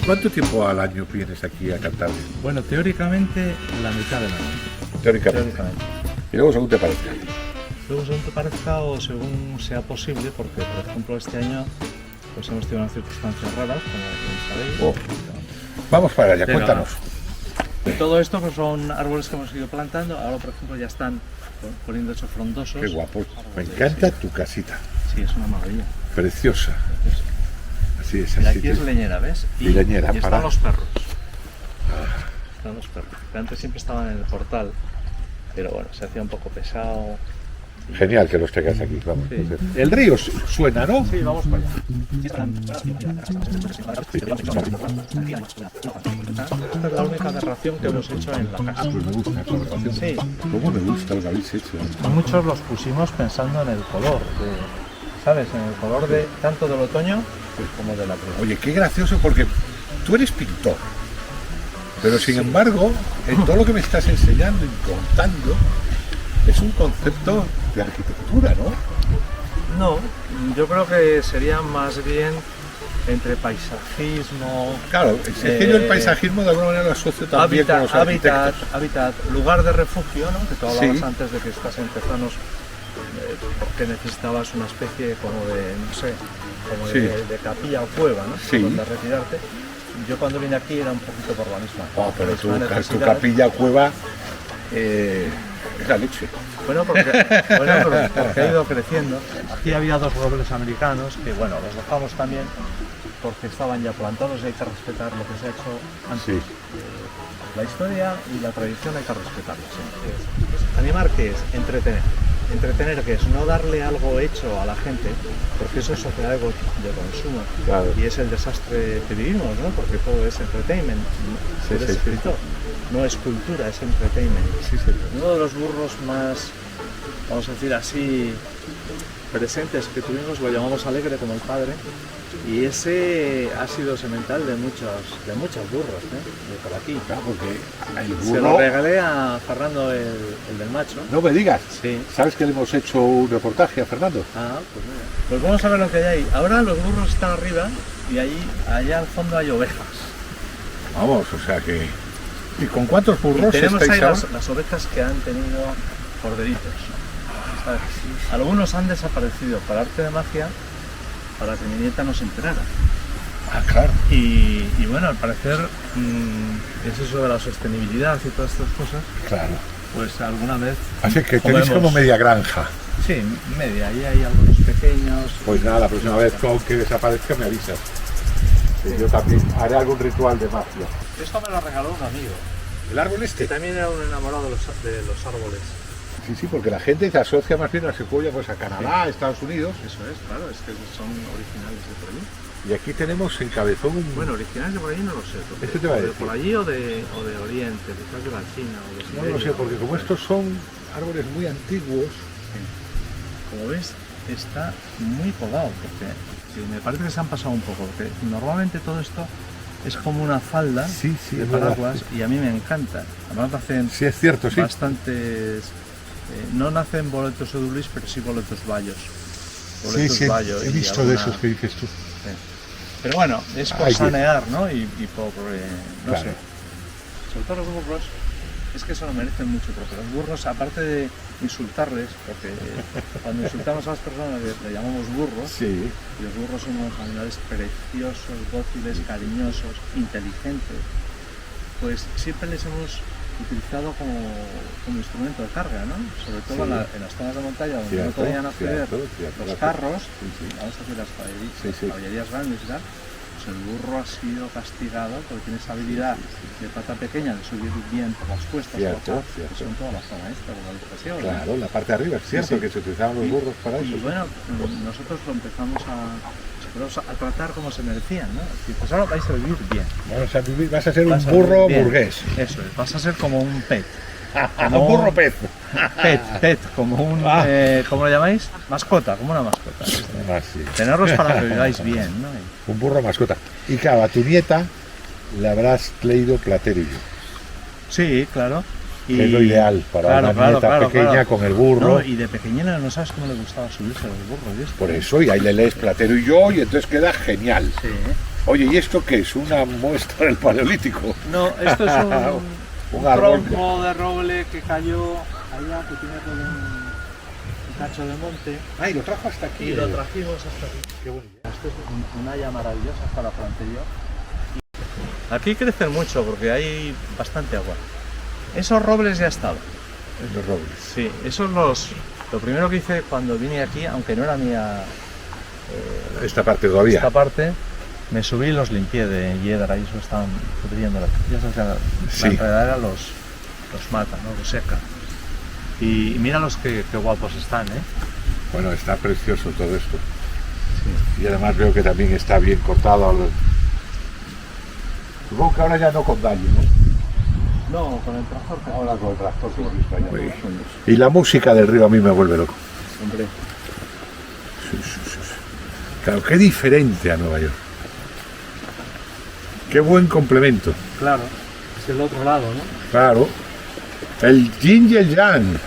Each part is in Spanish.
¿Cuánto tiempo al año vienes aquí a Cantabria? Bueno, teóricamente la mitad del año. Teóricamente. Y luego según te parezca. Luego según te parezca o según sea posible, porque por ejemplo este año pues hemos tenido unas circunstancias raras, como sabéis. Vamos para allá, Pero, cuéntanos. Y todo esto pues son árboles que hemos ido plantando, ahora por ejemplo ya están poniéndose frondosos. Qué guapo. Me encanta tu casita. Sí, es una maravilla. Preciosa. Así es, Y así aquí es leñera, ¿ves? Y leñera, y para. están los perros. Están los perros. Que antes siempre estaban en el portal, pero bueno, se hacía un poco pesado. Genial que los tengas aquí, vamos. Sí. El río suena, ¿no? Sí, vamos para allá. Esta es la única narración que hemos hecho en la casa. Pues me gusta esa relación. Sí. ¿Cómo me gusta lo que habéis hecho? Muchos los pusimos pensando en el color, ¿sabes? En el color de tanto del otoño como de la primavera. Oye, qué gracioso porque tú eres pintor. Pero sin embargo, en todo lo que me estás enseñando y contando, es un concepto de arquitectura, ¿no? No, yo creo que sería más bien entre paisajismo. Claro, es que yo el paisajismo de alguna manera lo asocio también con los arquitectos. Hábitat, lugar de refugio, ¿no? Que tú hablabas Sí. antes de que estás en Tezanos, porque necesitabas una especie como de, no sé, como Sí. de capilla o cueva, ¿no? Sí. Donde retirarte. Yo cuando vine aquí era un poquito por la misma. Oh, pero Es una tu necesidad. capilla cueva es la leche. Bueno, porque ha ido creciendo. Aquí había dos robles americanos que, bueno, los dejamos también porque estaban ya plantados y hay que respetar lo que se ha hecho antes. Sí. La historia y la tradición hay que respetarla siempre. Animar, ¿qué es? Entretener. Entretener, ¿qué es? No darle algo hecho a la gente, porque eso es algo de consumo. Claro. Y es el desastre que vivimos, ¿no? Porque todo es entertainment. Sí, Eres sí, escritor. No es cultura, es entertainment. Sí, sí. Uno de los burros más, vamos a decir así, presentes que tuvimos lo llamamos Alegre, como el padre, y ese ha sido semental de muchos burros, de por aquí. Claro, porque el Se lo burro... regalé a Fernando, el del macho. No me digas. Sí. ¿Sabes que le hemos hecho un reportaje a Fernando? Ah, pues mira. Pues vamos a ver lo que hay ahí. Ahora los burros están arriba y allá al fondo hay ovejas. Vamos, o sea que... ¿Y con cuántos burros Tenemos estáis ahí ahora? las ovejas que han tenido corderitos. ¿Sabes? Algunos han desaparecido para arte de magia, para que mi nieta no se enterara. Ah, claro. Y bueno, al parecer es eso de la sostenibilidad y todas estas cosas, Claro. pues alguna vez... Así que tenéis como media granja. Sí, media, ahí hay algunos pequeños. Pues nada, la próxima vez que desaparezca me avisas. Que yo también haré algún ritual de magia. Esto me lo regaló un amigo, ¿El árbol que este? también era un enamorado de los árboles. Sí, sí, porque la gente se asocia más bien a secuoya pues a Canadá, a Estados Unidos. Eso es, claro, es que son originales de por allí. Y aquí tenemos en Cabezón un... Bueno, originales de por allí no lo sé. Porque, Eso te va a o de decir. por allí o de Oriente, quizás de la China o de No Siberia, lo sé, porque o- como estos son árboles muy antiguos, Como ves, está muy podado, porque me parece que se han pasado un poco, porque normalmente todo esto es como una falda Sí, sí, de es verdad. paraguas y a mí me encanta. Además nacen sí es cierto, sí. bastantes, no nacen boletos edulis, pero sí boletos bayos. Sí, Boletos sí, bayo he y visto de alguna- esos que dices tú. sí. Pero bueno, es por Ay, sí. sanear, ¿no? Y por, no Claro. sé. Sobre todo los burros, es que eso lo merecen mucho, porque los burros, aparte de insultarles, porque cuando insultamos a las personas le llamamos burros, Sí. y los burros son unos animales preciosos, dóciles, cariñosos, inteligentes, pues siempre les hemos utilizado como instrumento de carga, ¿no? Sobre todo Sí. en las zonas de montaña donde Cierto, no podían acceder cierto, los carros, Sí, sí. vamos a decir las Sí, sí. caballerías grandes y tal, pues el burro ha sido castigado porque tiene esa habilidad de pata pequeña de subir bien por las cuestas, Cierto, por cierto. son toda la zona esta, por la dispersión. Claro, la parte de arriba, es cierto Sí. que se utilizaban los burros para Y eso. bueno, nosotros lo empezamos a a tratar como se merecían, ¿no? Es decir, pues ahora vais a vivir bien. Vas a ser Vas un a burro vivir bien. burgués. Eso es, vas a ser como un pet. Un burro pez. Pet, como un... ¿cómo lo llamáis? Mascota, como una mascota. Así. Tenerlos para que viváis bien, ¿no? Un burro mascota. Y claro, a tu nieta le habrás leído Platero y yo. Sí, claro. Que es lo ideal para una nieta pequeña con el burro. No, y de pequeñina no sabes cómo le gustaba subirse a los burros. ¿Y esto? Por eso, y ahí le lees Platero y yo, y entonces queda genial. Sí. Oye, ¿y esto qué es? ¿Una muestra del Paleolítico? No, esto es Un un árbol. tronco de roble que cayó allá, que tiene todo un cacho de monte. Ay, lo trajo hasta aquí. Y lo trajimos hasta aquí. Qué bonito. Esto es una haya maravillosa hasta la plantería. Aquí crecen mucho porque hay bastante agua. Esos robles ya estaban. Los robles. Sí, esos lo primero que hice cuando vine aquí, aunque no era mía Esta parte todavía. esta parte, me subí y los limpié de hiedra y eso estaban pudriendo. Ya sabes que la Sí. enredadera los mata, ¿no? Los seca. Y mira qué guapos están, ¿eh? Bueno, está precioso todo esto. Y además veo que también está bien cortado. Supongo que ahora ya no con daño, ¿no? No, con el tractor. Ahora con el tractor que hemos visto allá. Y la música del río a mí me vuelve loco. Hombre. Sí. Claro, qué diferente a Nueva York. Qué buen complemento. Claro, es el otro lado, ¿no? Claro. El yin y el yang.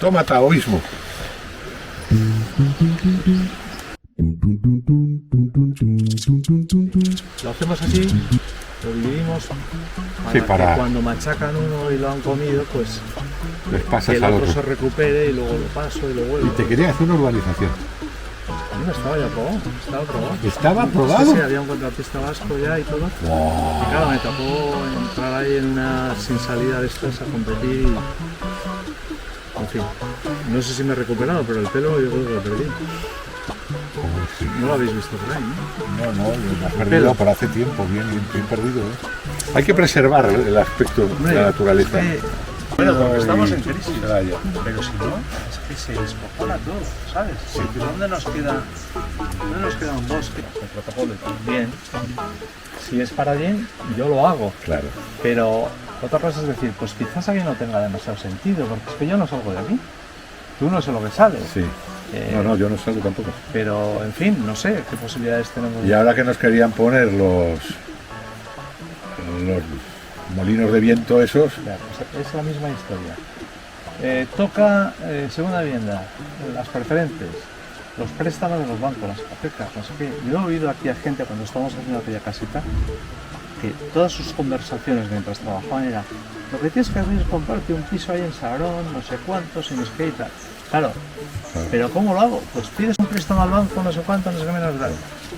Toma taoísmo. Lo hacemos así, lo dividimos para- que cuando machacan uno y lo han comido, pues Les que pasas el al otro se otro. recupere y luego lo paso y lo Y vuelvo. te quería hacer una urbanización. No estaba ya probado, estaba probado. ¿Estaba Sí, probado? sí, había un contratista vasco ya y todo. Wow. Y claro, me tocó entrar ahí en una sin salida de estas a competir y... En fin, no sé si me he recuperado, pero el pelo yo creo que lo perdí. No lo habéis visto por ahí, ¿no? No, lo has perdido por hace tiempo, bien perdido. ¿Eh? Hay que preservar el aspecto de la naturaleza. Bueno, porque estamos en crisis. Vaya. Pero si no, es que se despopula todo, ¿sabes? Porque ¿dónde nos queda un bosque? El protocolo bien. Si es para bien, yo lo hago. Claro. Pero otra cosa es decir, pues quizás aquí no tenga demasiado sentido, porque es que yo no salgo de aquí. Tú no sé lo que sales. Sí. No, yo no salgo tampoco. Pero, en fin, no sé qué posibilidades tenemos. Y ahora que nos querían poner los molinos de viento esos, Ya, pues es la misma historia. Toca segunda vivienda, las preferentes, los préstamos de los bancos, las hipotecas, no sé qué. Yo he oído aquí a gente cuando estábamos haciendo aquella casita que todas sus conversaciones mientras trabajaban era lo que tienes que hacer es comprarte un piso ahí en Sarón, no sé cuántos, y no sé qué y tal. Claro, pero ¿cómo lo hago? Pues pides un préstamo al banco, no sé cuánto, no sé qué menos tal.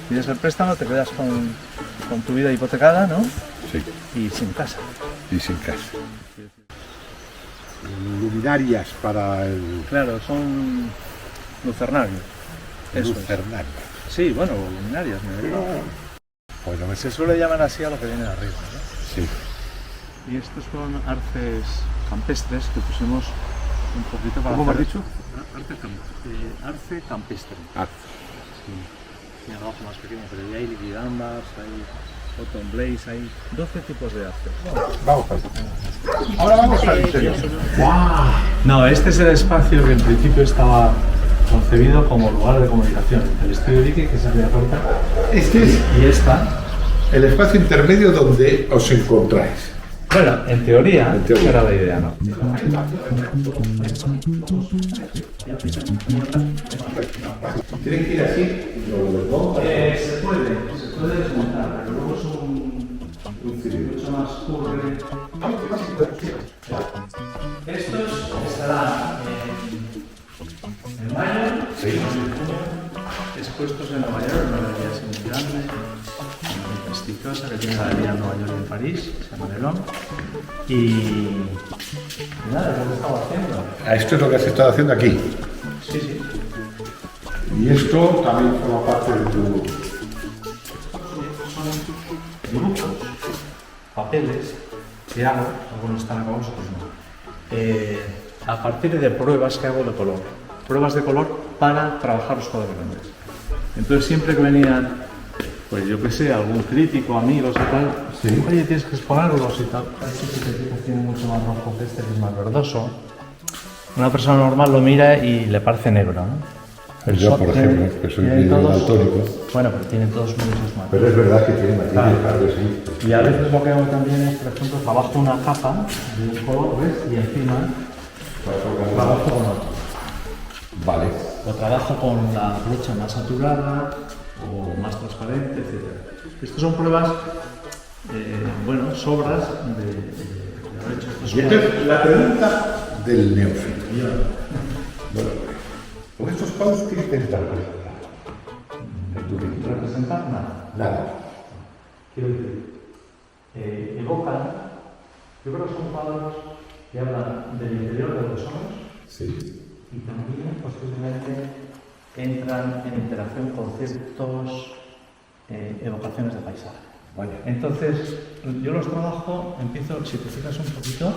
Pides el préstamo, te quedas con tu vida hipotecada, ¿no? sí, Y sin casa. y sin casa. Luminarias para el Claro, son lucernarios. Eso es. lucernario. Sí, bueno, luminarias, me diría. Bueno, Se suele llamar así a lo que viene de arriba, ¿no? sí. Y estos son arces campestres que pusimos un poquito para ¿Cómo me has hacer- dicho? Arce campestre. Ah, Sí. Y abajo más pequeño, pero ya hay liquidambas, hay cotton blaze, hay 12 tipos de arces. vamos a ver. Ahora vamos al interior. No, este es el espacio que en principio estaba concebido como lugar de comunicación. El estudio Vicky, que es aquella puerta, Este es y esta. el espacio intermedio donde os encontráis. Bueno, en teoría, En teoría. era la idea, ¿no? Tienen que ir así. Se puede desmontar, pero luego es mucho más curre. Estos estarán en mayo, expuestos en Nueva York, una galería así muy grande, muy prestigiosa, que tiene galería en Nueva York y en París, se llama Delon. Y nada, es lo que estaba haciendo. Esto es lo que has estado haciendo aquí. Sí, sí. Y esto también forma parte de tu... Dibujos, papeles que hago, algunos están acabados, otros no. A partir de pruebas que hago de color. Pruebas de color para trabajar los cuadros grandes. Entonces siempre que venían, pues yo qué sé, algún crítico, amigos y tal, Sí. oye, tienes que exponerlos y tal. Este tipo tiene mucho más rojo que es más verdoso. Una persona normal lo mira y le parece negro, ¿no? Pero Yo, por ejemplo, que soy tienen medio todos- daltónico. Bueno, pero tienen todos muchos más. Pero es verdad que tiene matices, Claro. claro que sí. Y a veces lo que hago también es, por ejemplo, trabajo una capa de un color, ¿ves? Y encima trabajo con otro. Vale. O trabajo con la brocha más saturada o más transparente, etc. Estas son pruebas, bueno, sobras de haber hecho estos Y esta es la pregunta del neófito. Bueno, con estos cuadros, ¿qué intentas representar? En tu vida. representar nada. Nada. Quiero decir, evocan, yo creo que son cuadros que hablan del interior de lo que somos Sí. y también posiblemente entran en interacción con ciertas evocaciones de paisaje. Vaya. Entonces, yo los trabajo, empiezo, si te fijas un poquito,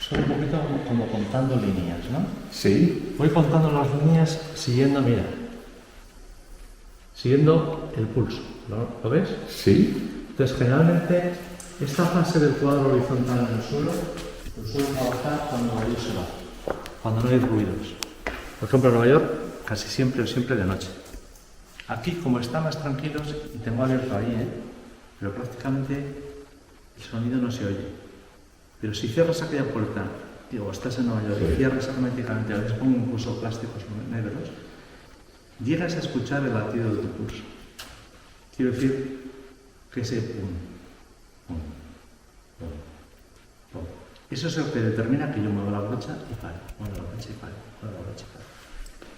son un poquito como contando líneas, ¿no? Sí. Voy contando las líneas siguiendo, mira, siguiendo el pulso, ¿lo ves? Sí. Entonces, generalmente, esta fase del cuadro horizontal en el suelo trabajar cuando la luz se va, cuando no hay ruidos. Por ejemplo, en Nueva York, casi siempre o siempre de noche. Aquí, como está más tranquilos, y tengo abierto ahí, pero prácticamente el sonido no se oye. Pero si cierras aquella puerta, digo, estás en Nueva York y cierras herméticamente, a veces pongo incluso plásticos negros, llegas a escuchar el latido de tu pulso. Quiero decir que ese pum, pum, pum, pum. Eso es lo que determina que yo muevo la brocha y paro, muevo la brocha y paro, muevo la brocha y paro.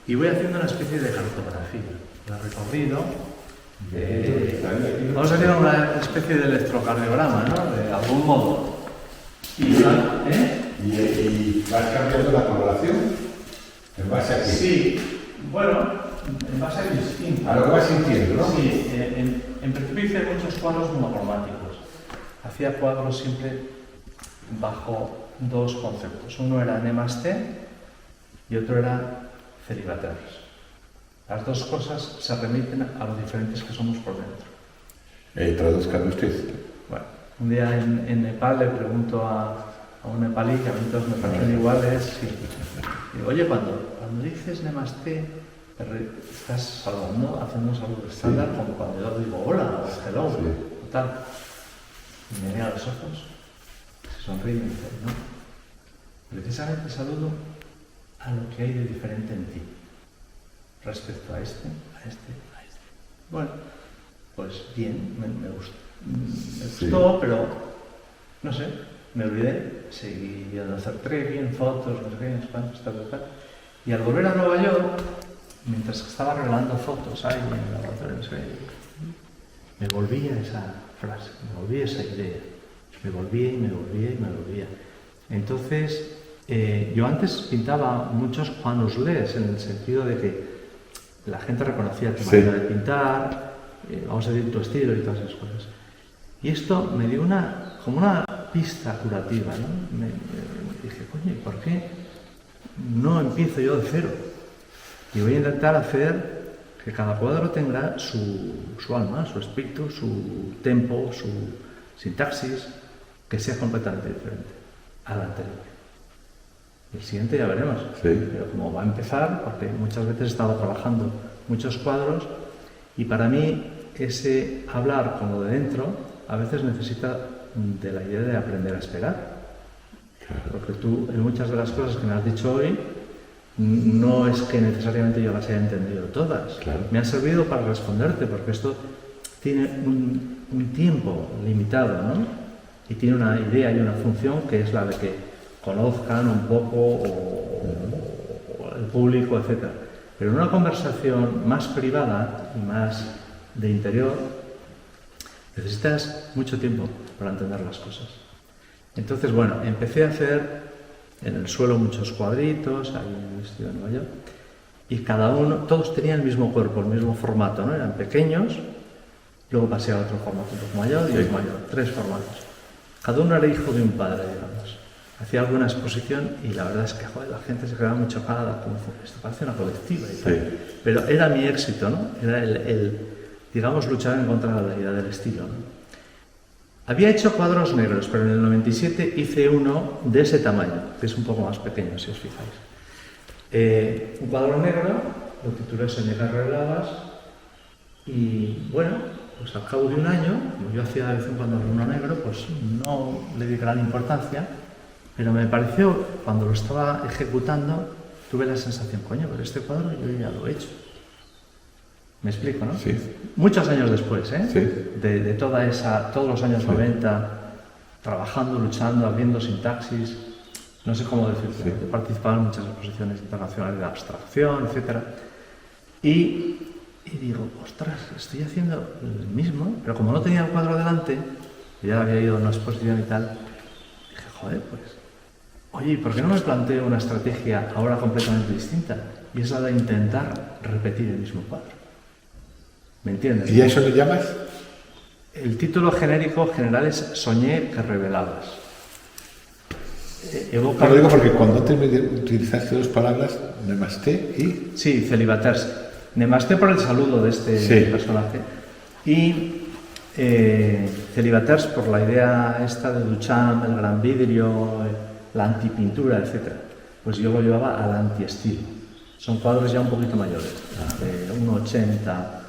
Y voy haciendo una especie de cartografía, de recorrido. Vamos a hacer una especie de electrocardiograma, ¿no? De algún modo. ¿Y vas cambiando la coloración? ¿En base a qué? Sí, bueno, en base a instinto. A lo que vas sintiendo, ¿no? Sí, en principio hice muchos cuadros monocromáticos. Hacía cuadros siempre bajo dos conceptos. Uno era Nemaste y otro era Celibateros. Las dos cosas se remiten a lo diferentes que somos por dentro. Traduzcan usted. Bueno, un día en Nepal le pregunto a un nepalí, que a mí todos me parecen iguales, y digo, oye, cuando dices Namaste, estás saludando, haciendo un saludo estándar, como cuando yo digo hola o hello, o tal. Y me mira a los ojos, se sonríe y me dice, no, precisamente saludo a lo que hay de diferente en ti, respecto a este. Bueno, pues bien, me gustó, pero no sé, me olvidé, seguí yendo a hacer trekking, fotos, no sé qué, no sé cuántos, tal. Y al volver a Nueva York, mientras estaba revelando fotos ahí en el laboratorio, no sé qué, me volví a esa frase, me volví a esa idea, me volvía. Entonces, yo antes pintaba muchos Juan Lees, en el sentido de que la gente reconocía tu manera de pintar, vamos a decir, tu estilo y todas esas cosas. Y esto me dio como una pista curativa, ¿no? Me dije, coño, ¿y por qué no empiezo yo de cero? Y voy a intentar hacer que cada cuadro tenga su alma, su espíritu, su tempo, su sintaxis, que sea completamente diferente al anterior. El siguiente ya veremos, pero como va a empezar, porque muchas veces he estado trabajando muchos cuadros y para mí ese hablar con lo de dentro a veces necesita de la idea de aprender a esperar. Porque tú, en muchas de las cosas que me has dicho hoy, no es que necesariamente yo las haya entendido todas. Claro. Me han servido para responderte, porque esto tiene un tiempo limitado, ¿no? Y tiene una idea y una función que es la de que conozcan un poco o el público, etc. Pero en una conversación más privada y más de interior, necesitas mucho tiempo para entender las cosas. Entonces, bueno, empecé a hacer en el suelo muchos cuadritos, ahí en el estudio de Nueva York, y cada uno, todos tenían el mismo cuerpo, el mismo formato, ¿no? Eran pequeños, luego pasé a otro formato un poco mayor y otro mayor, 3 formatos. Cada uno era hijo de un padre, digamos. hacía alguna exposición y la verdad es que joder, la gente se quedaba muy chocada, como esto parece una colectiva y tal. Sí. Pero era mi éxito, ¿no? Era digamos, luchar en contra de la idea del estilo, ¿no? Había hecho cuadros negros, pero en el 97 hice uno de ese tamaño, que es un poco más pequeño, si os fijáis. Un cuadro negro, lo titulé Soñar reveladas, y bueno, pues al cabo de un año, como yo hacía de vez en cuando uno negro, pues no le di gran importancia, pero me pareció, cuando lo estaba ejecutando, tuve la sensación, coño, pero este cuadro yo ya lo he hecho. Me explico, ¿no? Sí. Muchos años después, ¿eh? Sí. De todos los años 90, trabajando, luchando, abriendo sintaxis, no sé cómo decirlo. Sí. He participado en muchas exposiciones internacionales de abstracción, etc. Y digo, ostras, estoy haciendo el mismo, pero como no tenía el cuadro delante, ya había ido a una exposición y tal, dije, joder, pues, oye, ¿por qué no me planteo una estrategia ahora completamente distinta? Y es la de intentar repetir el mismo cuadro. ¿Me entiendes? ¿Y a eso le llamas? El título genérico general es Soñé que revelabas. Evoca... Lo digo porque cuando te utilizaste dos palabras, Nemasté y... Sí, celibaters. Nemasté por el saludo de este personaje. Y celibaters por la idea esta de Duchamp, el gran vidrio, la antipintura, etc. Pues yo lo llevaba al antiestilo. Son cuadros ya un poquito mayores, de 1,80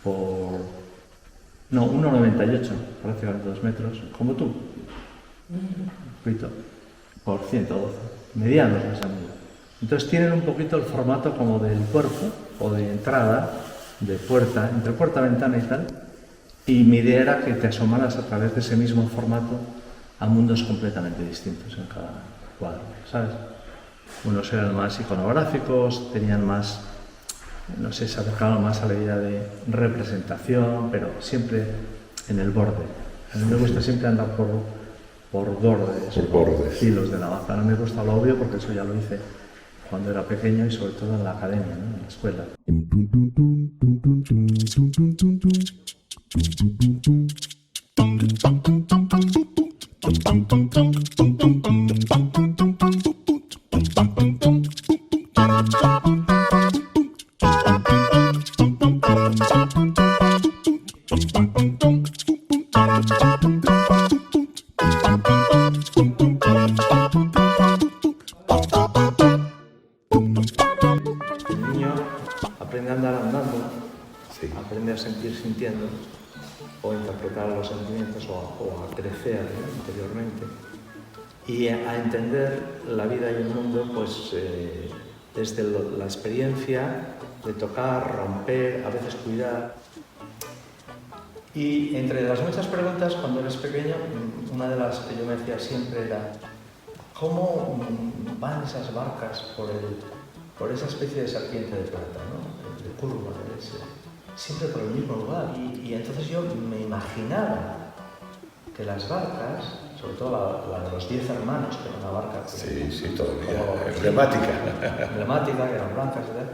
por... No, 1,98, prácticamente 2 metros, como tú. Un poquito, por 112. Medianos, más o menos. Entonces tienen un poquito el formato como del cuerpo, o de entrada, de puerta, entre puerta-ventana y tal. Y mi idea era que te asomaras a través de ese mismo formato a mundos completamente distintos en cada cuadro, ¿sabes? Unos eran más iconográficos, tenían más, no sé, se acercaban más a la idea de representación, pero siempre en el borde. A mí me gusta siempre andar por bordes, Por bordes. hilos de navaja. No me gusta lo obvio porque eso ya lo hice cuando era pequeño y sobre todo en la academia, ¿no? En la escuela. El niño aprende a andar andando, aprende a sentir sintiendo, o interpretar los sentimientos, o a crecer, ¿no? Interiormente, y a entender la vida y el mundo pues desde la experiencia de tocar, romper, a veces cuidar. Y entre las muchas preguntas, cuando eres pequeño, una de las que yo me hacía siempre era ¿cómo van esas barcas por esa especie de serpiente de plata, ¿no? De curva, siempre por el mismo lugar? Y entonces yo me imaginaba que las barcas, sobre todo la de los 10 hermanos, que era una barca todavía emblemática, que eran blancas y tal,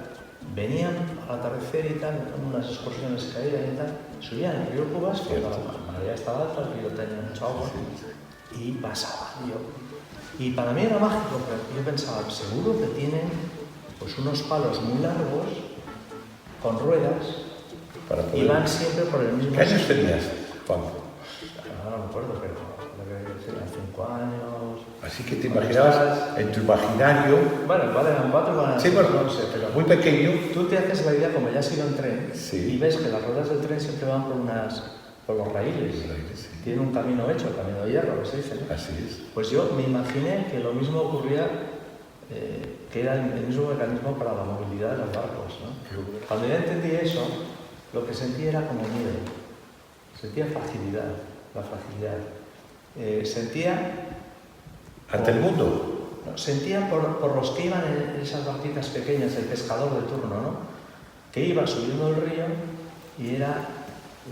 venían al atardecer y tal, en unas excursiones que había y tal, subían el río Cubas, que la marea estaba alta, el río tenía mucha agua, y pasaban. Y para mí era mágico, porque yo pensaba, seguro que tienen pues unos palos muy largos, con ruedas, y van siempre por el mismo... ¿Qué años tenías, Juan? No me acuerdo, pero eran 5 años... Así que te imaginabas en tu imaginario... Bueno, igual eran 4, sí, bueno, no sé, pero muy pequeño. Tú te haces la idea, como ya has ido en tren, sí, y ves que las ruedas del tren siempre van por los raíles. Sí. Tiene un camino hecho, el camino de hierro, que se dice, ¿no? Así es. Pues yo me imaginé que lo mismo ocurría, que era el mismo mecanismo para la movilidad de los barcos, ¿no? Cuando ya entendí eso, lo que sentí era como miedo. Sentía facilidad, la facilidad. Sentía... ¿Ante el mundo? Sentía por los que iban en esas barquitas pequeñas, el pescador de turno, ¿no? Que iba subiendo el río y era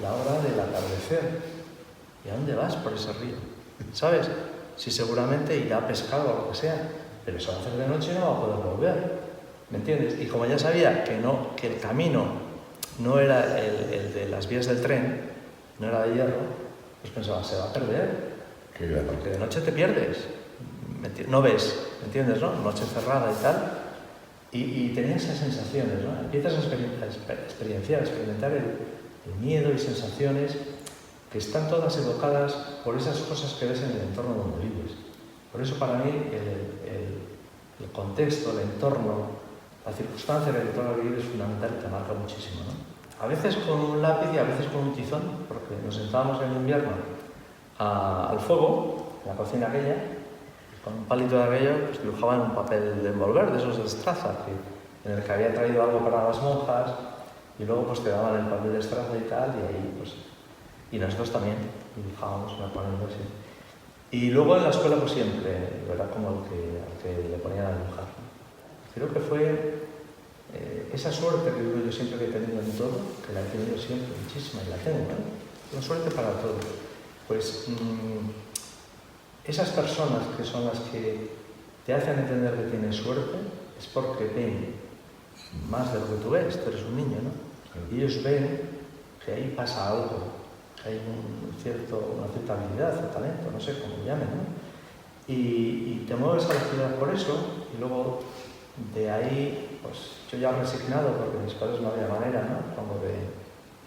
la hora del atardecer. ¿Y a dónde vas por ese río? ¿Sabes? Si seguramente irá a pescar o lo que sea, pero eso va a hacer de noche y no va a poder volver. ¿Me entiendes? Y como ya sabía que el camino no era el de las vías del tren, no era de hierro, pues pensaba, se va a perder. Porque de noche te pierdes. no ves, ¿me entiendes, no? Noche cerrada y tal, y tenías esas sensaciones, ¿no? Empiezas a experimentar el miedo y sensaciones que están todas evocadas por esas cosas que ves en el entorno donde vives. Por eso para mí el contexto, el entorno, la circunstancia en la que te vas a vivir es fundamental y te marca muchísimo, ¿no? A veces con un lápiz y a veces con un tizón, porque nos sentábamos en invierno al fuego, en la cocina aquella, con un palito de aquello, pues dibujaban un papel de envolver, de esos de estraza, en el que había traído algo para las monjas, y luego pues te daban el papel de estraza y tal, y ahí pues... Y nosotros también dibujábamos, me acuerdo así. Y luego en la escuela pues siempre, era como al que le ponían a dibujar. Creo que fue esa suerte que yo siempre que he tenido en todo, que la he tenido siempre muchísima, y la tengo, ¿no? Una suerte para todo. Pues esas personas que son las que te hacen entender que tienes suerte, es porque ven más de lo que tú ves, tú eres un niño, ¿no? Y ellos ven que ahí pasa algo, que hay una cierta habilidad o talento, no sé cómo llamen, ¿no? Y te mueves a la ciudad por eso, y luego de ahí, pues yo ya resignado, porque mis padres no había manera, ¿no? Como de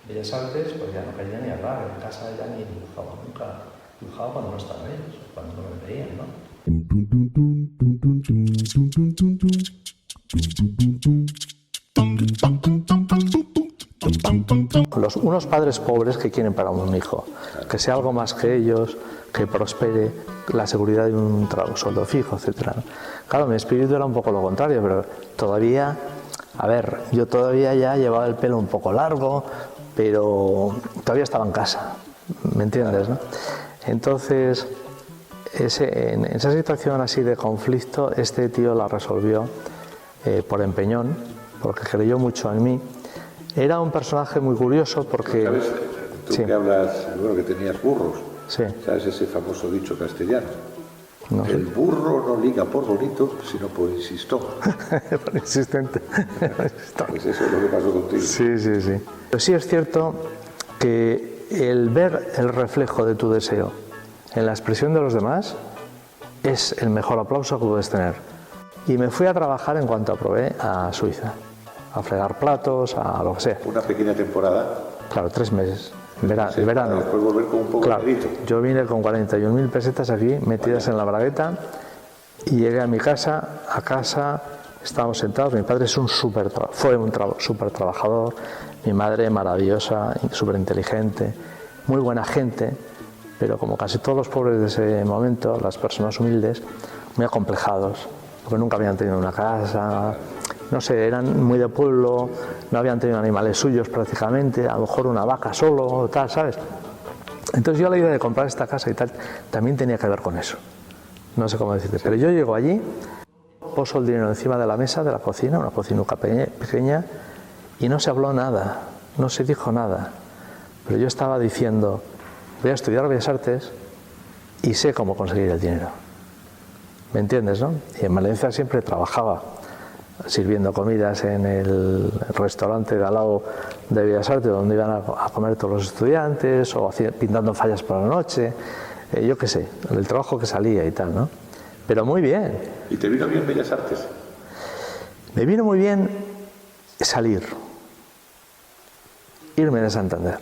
Bellas Artes, pues ya no quería ni hablar, en casa ya ni dibujaba, nunca dibujaba cuando no estaban ellos, cuando no me veían, ¿no? Unos padres pobres que quieren para un hijo, que sea algo más que ellos, que prospere, la seguridad de un sueldo fijo, etc. Claro, mi espíritu era un poco lo contrario, pero todavía, yo todavía ya llevaba el pelo un poco largo, pero todavía estaba en casa, ¿me entiendes, no? Entonces, en esa situación así de conflicto, este tío la resolvió por empeñón, porque creyó mucho en mí. Era un personaje muy curioso porque... ¿Sabes? Tú sí. que hablas, bueno, que tenías burros. Sí. ¿Sabes ese famoso dicho castellano? No sé. El burro no liga por bonito, sino por insistón. Por insistente. Pues eso es lo que pasó contigo. Sí, sí, sí. Pero sí es cierto que el ver el reflejo de tu deseo en la expresión de los demás es el mejor aplauso que puedes tener. Y me fui a trabajar en cuanto aprobé a Suiza, a fregar platos, a lo que sea. Una pequeña temporada. Claro, 3 meses. El Sí, verano. Después volver con un poco Claro, de dedito. yo vine con 41.000 pesetas aquí, metidas en la bragueta, y llegué a mi casa, estábamos sentados, mi padre es fue un súper trabajador, mi madre maravillosa, súper inteligente, muy buena gente, pero como casi todos los pobres de ese momento, las personas humildes, muy acomplejados, porque nunca habían tenido una casa, no sé, eran muy de pueblo, no habían tenido animales suyos prácticamente, a lo mejor una vaca solo, tal, ¿sabes? Entonces yo la idea de comprar esta casa y tal, también tenía que ver con eso. No sé cómo decirte, pero yo llego allí, poso el dinero encima de la mesa de la cocina, una cocinuca pequeña, y no se habló nada, no se dijo nada. Pero yo estaba diciendo, voy a estudiar Bellas Artes y sé cómo conseguir el dinero. ¿Me entiendes, no? Y en Valencia siempre trabajaba sirviendo comidas en el restaurante de al lado de Bellas Artes, donde iban a comer todos los estudiantes, o pintando fallas por la noche, yo qué sé, el trabajo que salía y tal, ¿no? Pero muy bien. ¿Y te vino bien Bellas Artes? Me vino muy bien salir, irme de Santander.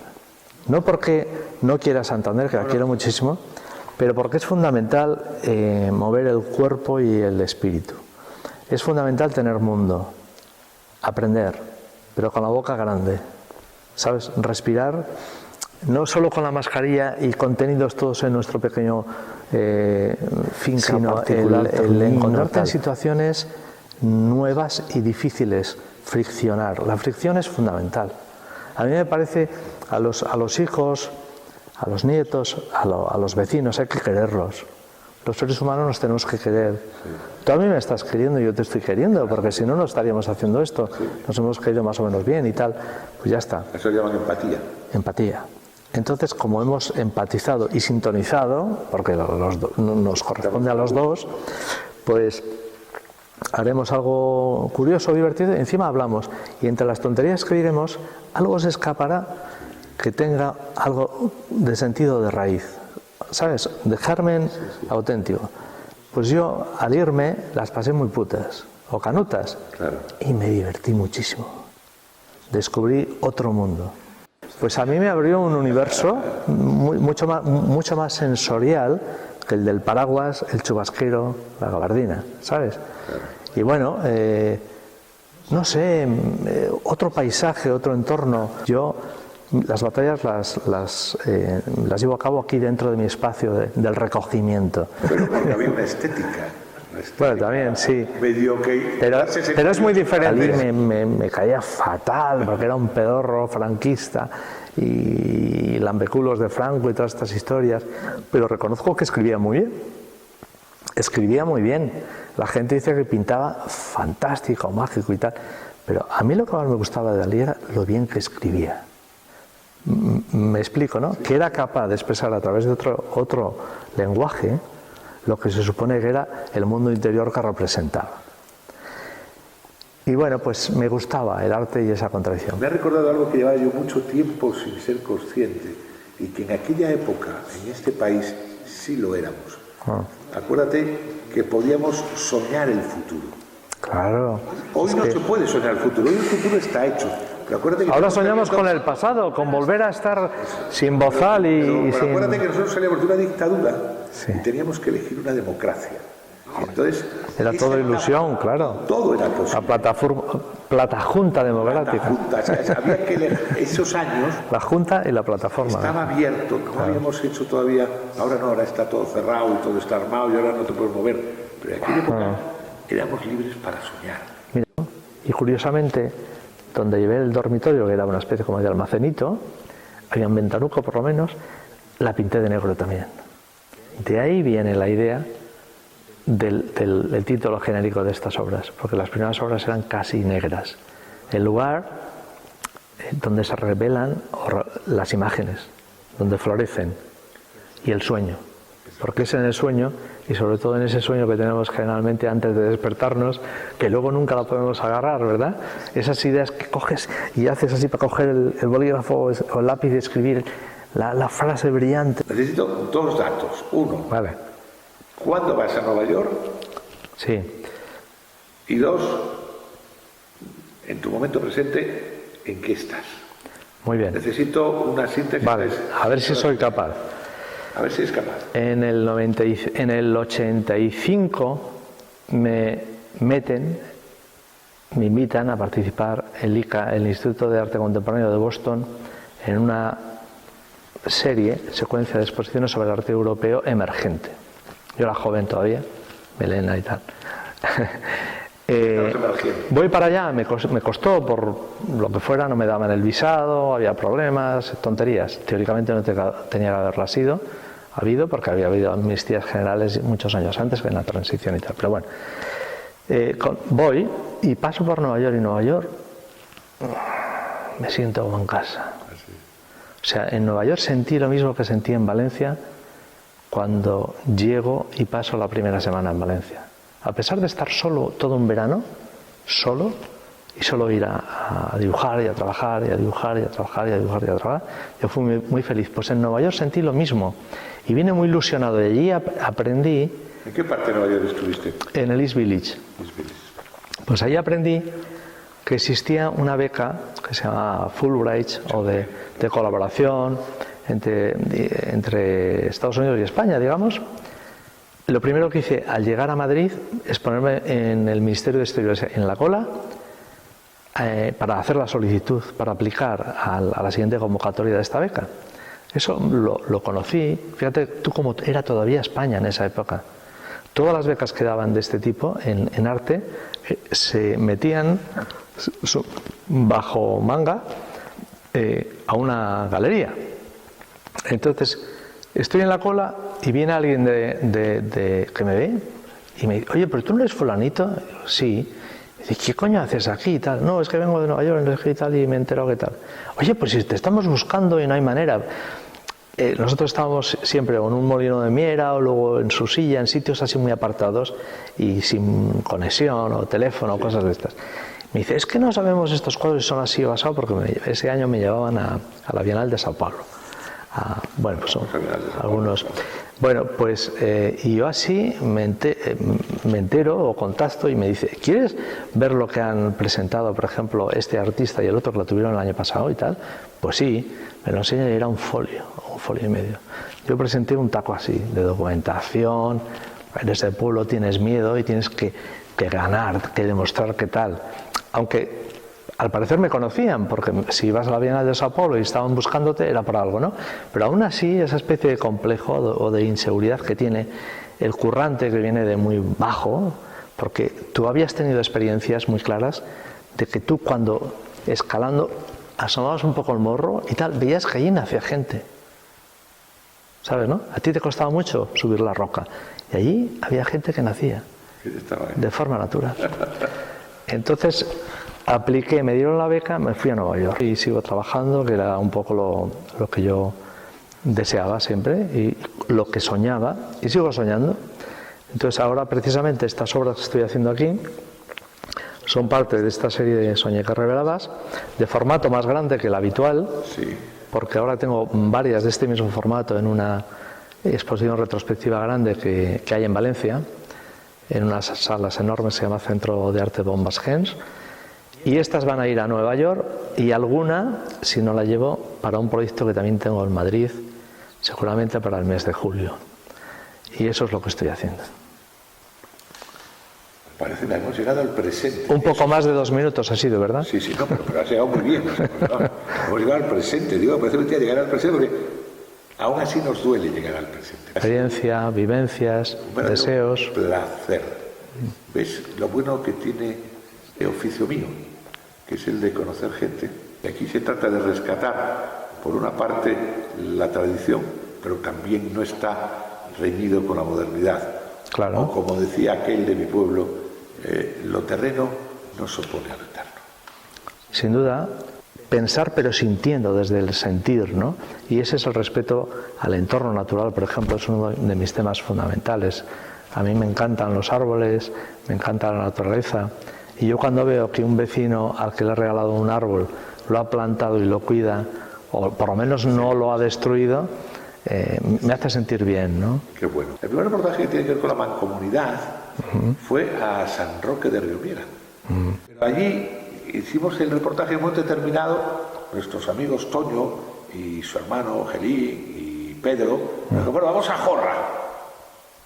No porque no quiera Santander, que la quiero muchísimo, pero porque es fundamental mover el cuerpo y el espíritu. Es fundamental tener mundo, aprender, pero con la boca grande, ¿sabes? Respirar, no solo con la mascarilla y contenidos todos en nuestro pequeño finca, sino el encontrarte en situaciones nuevas y difíciles, friccionar. La fricción es fundamental. A mí me parece a los hijos, a los nietos, a los vecinos, hay que quererlos. Los seres humanos nos tenemos que querer. Sí. Tú a mí me estás queriendo y yo te estoy queriendo, porque si no, no estaríamos haciendo esto. Sí. Nos hemos querido más o menos bien y tal. Pues ya está. Eso llaman empatía. Empatía. Entonces, como hemos empatizado y sintonizado, porque nos corresponde a los dos, pues haremos algo curioso, divertido, y encima hablamos. Y entre las tonterías que diremos, algo se escapará que tenga algo de sentido de raíz. ¿Sabes? De germen auténtico. Pues yo, al irme, las pasé muy putas, o canutas, Claro. y me divertí muchísimo. Descubrí otro mundo. Pues a mí me abrió un universo mucho más sensorial que el del paraguas, el chubasquero, la gabardina, ¿sabes? Claro. Y bueno, no sé, otro paisaje, otro entorno. Yo las batallas las llevo a cabo aquí dentro de mi espacio del recogimiento. Pero porque había una estética. Bueno, también, sí. Medio que... Pero es muy diferente. A mí me caía fatal porque era un pedorro franquista y lambeculos de Franco y todas estas historias. Pero reconozco que escribía muy bien. Escribía muy bien. La gente dice que pintaba fantástico, mágico y tal. Pero a mí lo que más me gustaba de Dalí era lo bien que escribía. Me explico, ¿no? Que era capaz de expresar a través de otro lenguaje lo que se supone que era el mundo interior que representaba. Y bueno, pues me gustaba el arte y esa contradicción. Me ha recordado algo que llevaba yo mucho tiempo sin ser consciente y que en aquella época, en este país, sí lo éramos. Acuérdate que podíamos soñar el futuro. Claro. Hoy no se puede soñar el futuro, hoy el futuro está hecho. Pero acuérdate que ahora soñamos con el pasado, con volver a estar sin bozal y sin... Acuérdate que nosotros salíamos de una dictadura sí. y teníamos que elegir una democracia. Y entonces, era todo ilusión, claro. Todo era posible. La platajunta democrática. Había que elegir esos años. La junta y la plataforma. Estaba abierto, no habíamos hecho todavía. Ahora no, ahora está todo cerrado y todo está armado y ahora no te puedes mover. Pero en aquella época éramos libres para soñar. Mira, y curiosamente, donde llevé el dormitorio, que era una especie como de almacenito, había un ventanuco por lo menos, la pinté de negro también. De ahí viene la idea del título genérico de estas obras, porque las primeras obras eran casi negras. El lugar donde se revelan las imágenes, donde florecen, y el sueño, porque es en el sueño, y sobre todo en ese sueño que tenemos generalmente antes de despertarnos, que luego nunca la podemos agarrar, ¿verdad? Esas ideas que coges y haces así para coger el bolígrafo o el lápiz y escribir la frase brillante. Necesito 2 datos. 1. Vale. ¿Cuándo vas a Nueva York? Sí. Y 2, en tu momento presente, ¿en qué estás? Muy bien. Necesito una síntesis. Vale, a ver si soy capaz. A ver si es capaz. En el 85 me invitan a participar el ICA, el Instituto de Arte Contemporáneo de Boston, en una secuencia de exposiciones sobre el arte europeo emergente. Yo era joven todavía, melena y tal. Voy para allá, me costó por lo que fuera, no me daban el visado, había problemas, tonterías. Teóricamente no tenía que haberla habido, porque había habido amnistías generales muchos años antes, en la transición y tal. Pero bueno, voy y paso por Nueva York, y Nueva York me siento como en casa. O sea, en Nueva York sentí lo mismo que sentí en Valencia cuando llego y paso la primera semana en Valencia. A pesar de estar solo todo un verano, solo ir a dibujar y a trabajar, y a dibujar y a trabajar y a dibujar y a trabajar, yo fui muy feliz. Pues en Nueva York sentí lo mismo y vine muy ilusionado. Y allí aprendí... ¿En qué parte de Nueva York estuviste? En el East Village. Pues ahí aprendí que existía una beca que se llama Fulbright, o de colaboración entre Estados Unidos y España, digamos. Lo primero que hice al llegar a Madrid es ponerme en el Ministerio de Exteriores en la cola para hacer la solicitud, para aplicar a la siguiente convocatoria de esta beca. Eso lo conocí. Fíjate tú cómo era todavía España en esa época. Todas las becas que daban de este tipo en arte se metían bajo manga a una galería. Entonces estoy en la cola y viene alguien que me ve y me dice: oye, pero tú no eres fulanito. Sí. Y dice: ¿qué coño haces aquí y tal? No, es que vengo de Nueva York y tal, y me entero que tal. Oye, pues si te estamos buscando y no hay manera. Nosotros estábamos siempre en un molino de miera o luego en su silla, en sitios así muy apartados y sin conexión o teléfono o cosas de estas. Me dice: es que no sabemos estos cuadros si son así o así, porque ese año me llevaban a la Bienal de Sao Paulo. Bueno, pues son algunos. Bueno, pues y yo así me entero o contacto y me dice, ¿quieres ver lo que han presentado, por ejemplo, este artista y el otro que lo tuvieron el año pasado y tal? Pues sí, me lo enseña y era un folio y medio. Yo presenté un taco así, de documentación, eres del pueblo, tienes miedo y tienes que ganar, que demostrar qué tal. Aunque al parecer me conocían, porque si ibas a la Bienal de Sao Paulo y estaban buscándote era por algo, ¿no? Pero aún así, esa especie de complejo o de inseguridad que tiene el currante que viene de muy bajo, porque tú habías tenido experiencias muy claras de que tú cuando escalando asomabas un poco el morro y tal, veías que allí nacía gente. ¿Sabes, no? A ti te costaba mucho subir la roca y allí había gente que nacía de forma natural. Entonces apliqué, me dieron la beca, me fui a Nueva York y sigo trabajando, que era un poco lo que yo deseaba siempre y lo que soñaba, y sigo soñando. Entonces ahora precisamente estas obras que estoy haciendo aquí son parte de esta serie de Soñecas Reveladas, de formato más grande que el habitual, Sí. porque ahora tengo varias de este mismo formato en una exposición retrospectiva grande que hay en Valencia, en unas salas enormes, se llama Centro de Arte Bombas Gens. Y estas van a ir a Nueva York y alguna, si no la llevo, para un proyecto que también tengo en Madrid, seguramente para el mes de julio. Y eso es lo que estoy haciendo. Parece que hemos llegado al presente. Un poco más de 2 minutos ha sido, ¿verdad? Sí, no, pero has llegado muy bien. O sea, no, hemos llegado al presente. Digo, parece mentira llegar al presente porque aún así nos duele llegar al presente. Experiencia, vivencias, deseos. Placer. ¿Ves lo bueno que tiene el oficio mío? Que es el de conocer gente. Y aquí se trata de rescatar, por una parte, la tradición, pero también no está reñido con la modernidad. Claro. O como decía aquel de mi pueblo, lo terreno no se opone a lo eterno. Sin duda, pensar pero sintiendo desde el sentir, ¿no? Y ese es el respeto al entorno natural, por ejemplo, es uno de mis temas fundamentales. A mí me encantan los árboles, me encanta la naturaleza. Y yo cuando veo que un vecino al que le he regalado un árbol lo ha plantado y lo cuida, o por lo menos no lo ha destruido, me hace sentir bien, ¿no? Qué bueno. El primer reportaje que tiene que ver con la mancomunidad fue a San Roque de Riomiera. Pero allí hicimos el reportaje en un momento determinado, nuestros amigos Toño y su hermano Gelín y Pedro, dijeron, bueno, vamos a Jorra.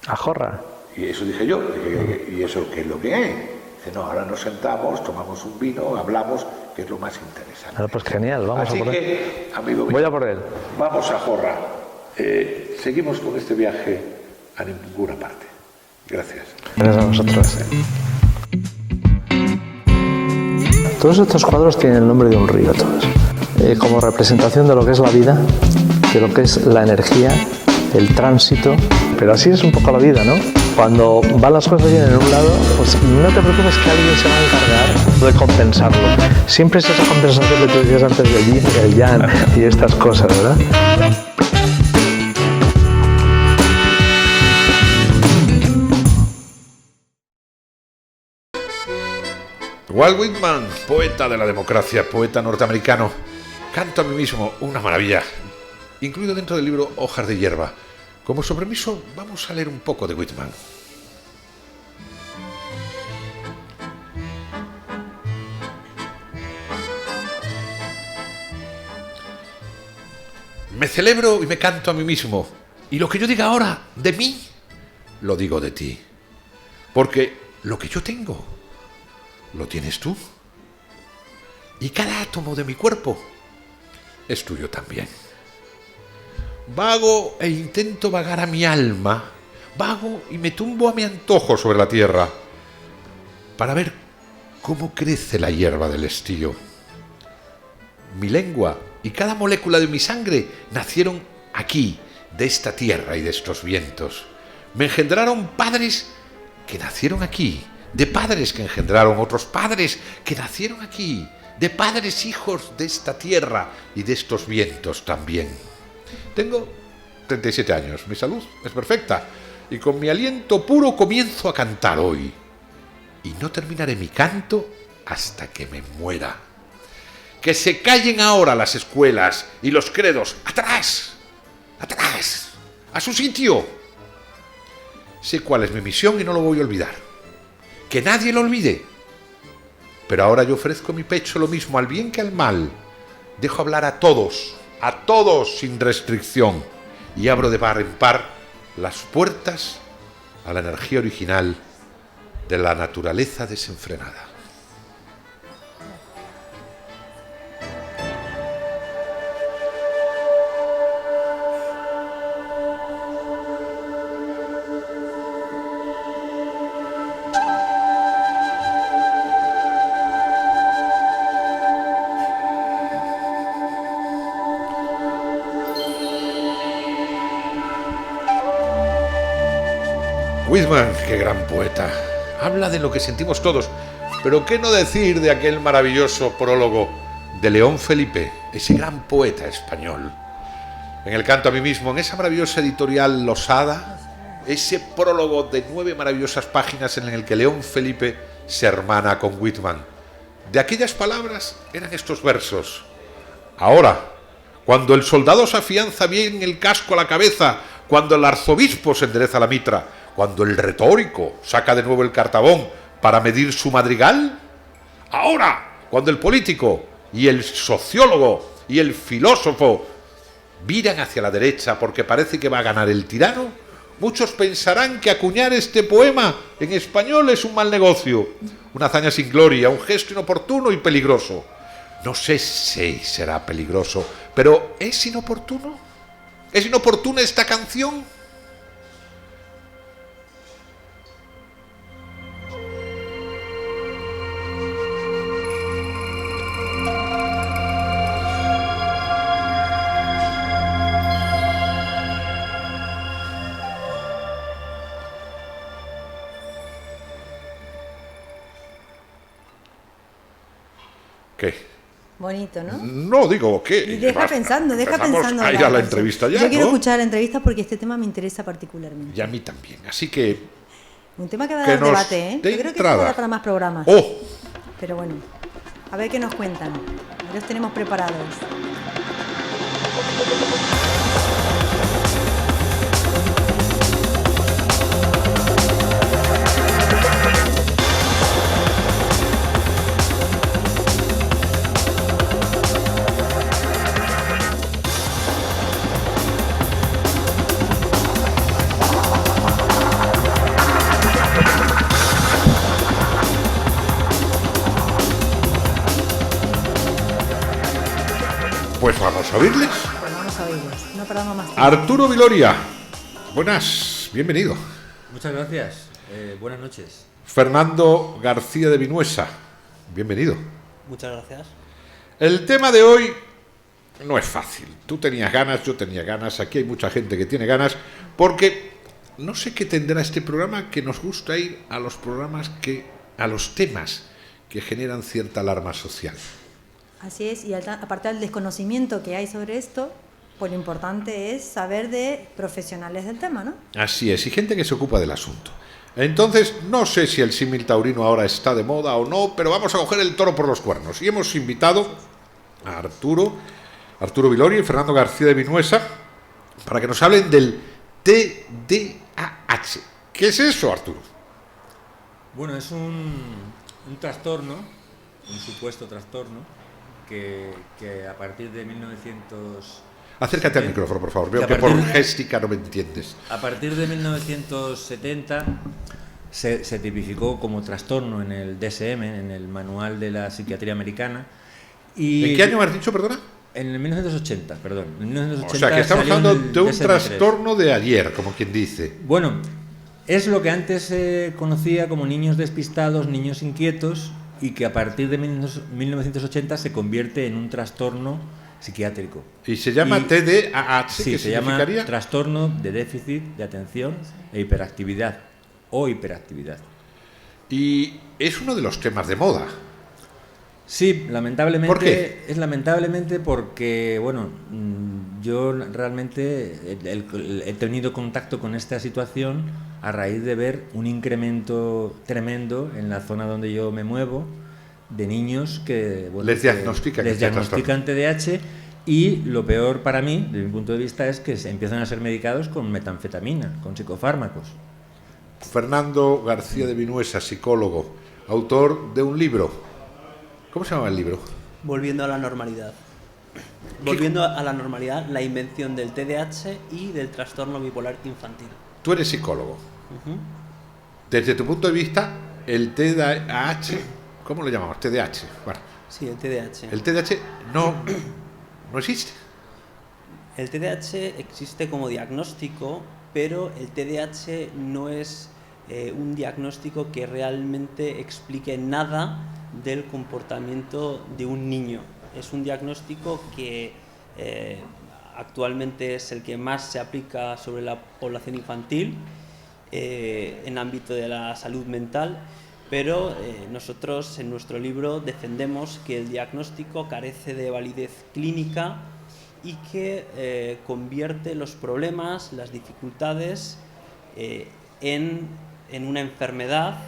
¿A Jorra? Y eso dije yo, ¿y eso qué es lo que es? Dice, no, ahora nos sentamos, tomamos un vino, hablamos, que es lo más interesante. Ah, pues genial, vamos Así a por él. que, amigo mío, voy a por él. Vamos a Jorra. Seguimos con este viaje a ninguna parte. Gracias. Gracias a vosotros. Todos estos cuadros tienen el nombre de un río, todos. Como representación de lo que es la vida, de lo que es la energía, el tránsito. Pero así es un poco la vida, ¿no? Cuando van las cosas bien en un lado, pues no te preocupes que alguien se va a encargar de compensarlo. Siempre es esa compensación que tú decías antes del yin, el yang y estas cosas, ¿verdad? Walt Whitman, poeta de la democracia, poeta norteamericano. Canto a mí mismo, una maravilla. Incluido dentro del libro Hojas de hierba. Como sobremiso, vamos a leer un poco de Whitman. Me celebro y me canto a mí mismo. Y lo que yo diga ahora de mí, lo digo de ti. Porque lo que yo tengo, lo tienes tú. Y cada átomo de mi cuerpo es tuyo también. Vago e intento vagar a mi alma. Vago y me tumbo a mi antojo sobre la tierra para ver cómo crece la hierba del estío. Mi lengua y cada molécula de mi sangre nacieron aquí, de esta tierra y de estos vientos. Me engendraron padres que nacieron aquí, de padres que engendraron otros padres que nacieron aquí, de padres hijos de esta tierra y de estos vientos también. Tengo 37 años, mi salud es perfecta y con mi aliento puro comienzo a cantar hoy. Y no terminaré mi canto hasta que me muera. Que se callen ahora las escuelas y los credos. ¡Atrás! ¡Atrás! ¡A su sitio! Sé cuál es mi misión y no lo voy a olvidar. Que nadie lo olvide. Pero ahora yo ofrezco mi pecho lo mismo al bien que al mal. Dejo hablar a todos sin restricción. Y abro de par en par las puertas a la energía original de la naturaleza desenfrenada. Whitman, qué gran poeta. Habla de lo que sentimos todos, pero qué no decir de aquel maravilloso prólogo de León Felipe, ese gran poeta español. En el Canto a mí mismo, en esa maravillosa editorial Losada, ese prólogo de 9 maravillosas páginas en el que León Felipe se hermana con Whitman. De aquellas palabras eran estos versos. Ahora, cuando el soldado se afianza bien el casco a la cabeza, cuando el arzobispo se endereza la mitra, cuando el retórico saca de nuevo el cartabón para medir su madrigal. Ahora, cuando el político y el sociólogo y el filósofo viran hacia la derecha porque parece que va a ganar el tirano, muchos pensarán que acuñar este poema en español es un mal negocio, una hazaña sin gloria, un gesto inoportuno y peligroso. No sé si será peligroso, pero ¿es inoportuno? ¿Es inoportuna esta canción? ¿Qué? Bonito, ¿no? No, digo, ¿qué? Y deja pensando. A ir a la entrevista ya, Yo quiero ¿no? escuchar la entrevista porque este tema me interesa particularmente. Y a mí también. Así que... Un tema que va a dar debate, ¿eh? Yo creo que esto da para más programas. ¡Oh! Pero bueno, a ver qué nos cuentan. Ya los tenemos preparados. Pues vamos a oírles. Pues vamos a oírles. No perdamos más tiempo. Arturo Viloria. Buenas, bienvenido. Muchas gracias. Buenas noches. Fernando García de Vinuesa. Bienvenido. Muchas gracias. El tema de hoy no es fácil. Tú tenías ganas, yo tenía ganas. Aquí hay mucha gente que tiene ganas porque no sé qué tendrá este programa que nos gusta ir a los programas a los temas que generan cierta alarma social. Así es, y aparte del desconocimiento que hay sobre esto, pues lo importante es saber de profesionales del tema, ¿no? Así es, y gente que se ocupa del asunto. Entonces, no sé si el símil taurino ahora está de moda o no, pero vamos a coger el toro por los cuernos. Y hemos invitado a Arturo Viloria y Fernando García de Vinuesa para que nos hablen del TDAH. ¿Qué es eso, Arturo? Bueno, es un trastorno, un supuesto trastorno, que a partir de 1900... Acércate al micrófono, por favor. Veo que por géstica no me entiendes. A partir de 1970 se tipificó como trastorno en el DSM, en el Manual de la Psiquiatría Americana. Y ¿En qué año me has dicho, perdona? En el 1980, perdón. En 1980 o sea, que estamos salió hablando de un DSM-3. trastorno de ayer, como quien dice. Bueno, es lo que antes se conocía como niños despistados, niños inquietos, y que a partir de 1980 se convierte en un trastorno psiquiátrico. ¿Y se llama TDAH? Sí, ¿Qué se llama significaría? trastorno de déficit de atención e hiperactividad o hiperactividad. Y es uno de los temas de moda. Sí, lamentablemente. ¿Por qué? Es lamentablemente porque, bueno, yo realmente he tenido contacto con esta situación a raíz de ver un incremento tremendo en la zona donde yo me muevo de niños que, bueno, les diagnostican TDAH, y lo peor para mí, desde mi punto de vista, es que se empiezan a ser medicados con metanfetamina, con psicofármacos. Fernando García de Vinuesa, psicólogo, autor de un libro. ¿Cómo se llama el libro? Volviendo a la normalidad. Volviendo a la normalidad, la invención del TDAH y del trastorno bipolar infantil. Tú eres psicólogo. Desde tu punto de vista, el TDAH, ¿cómo lo llamamos? TDAH. Bueno, Sí, el TDAH. el TDAH no existe. El TDAH existe como diagnóstico, pero el TDAH no es un diagnóstico que realmente explique nada del comportamiento de un niño. Es un diagnóstico que actualmente es el que más se aplica sobre la población infantil en ámbito de la salud mental, pero nosotros en nuestro libro defendemos que el diagnóstico carece de validez clínica y que convierte los problemas, las dificultades en una enfermedad,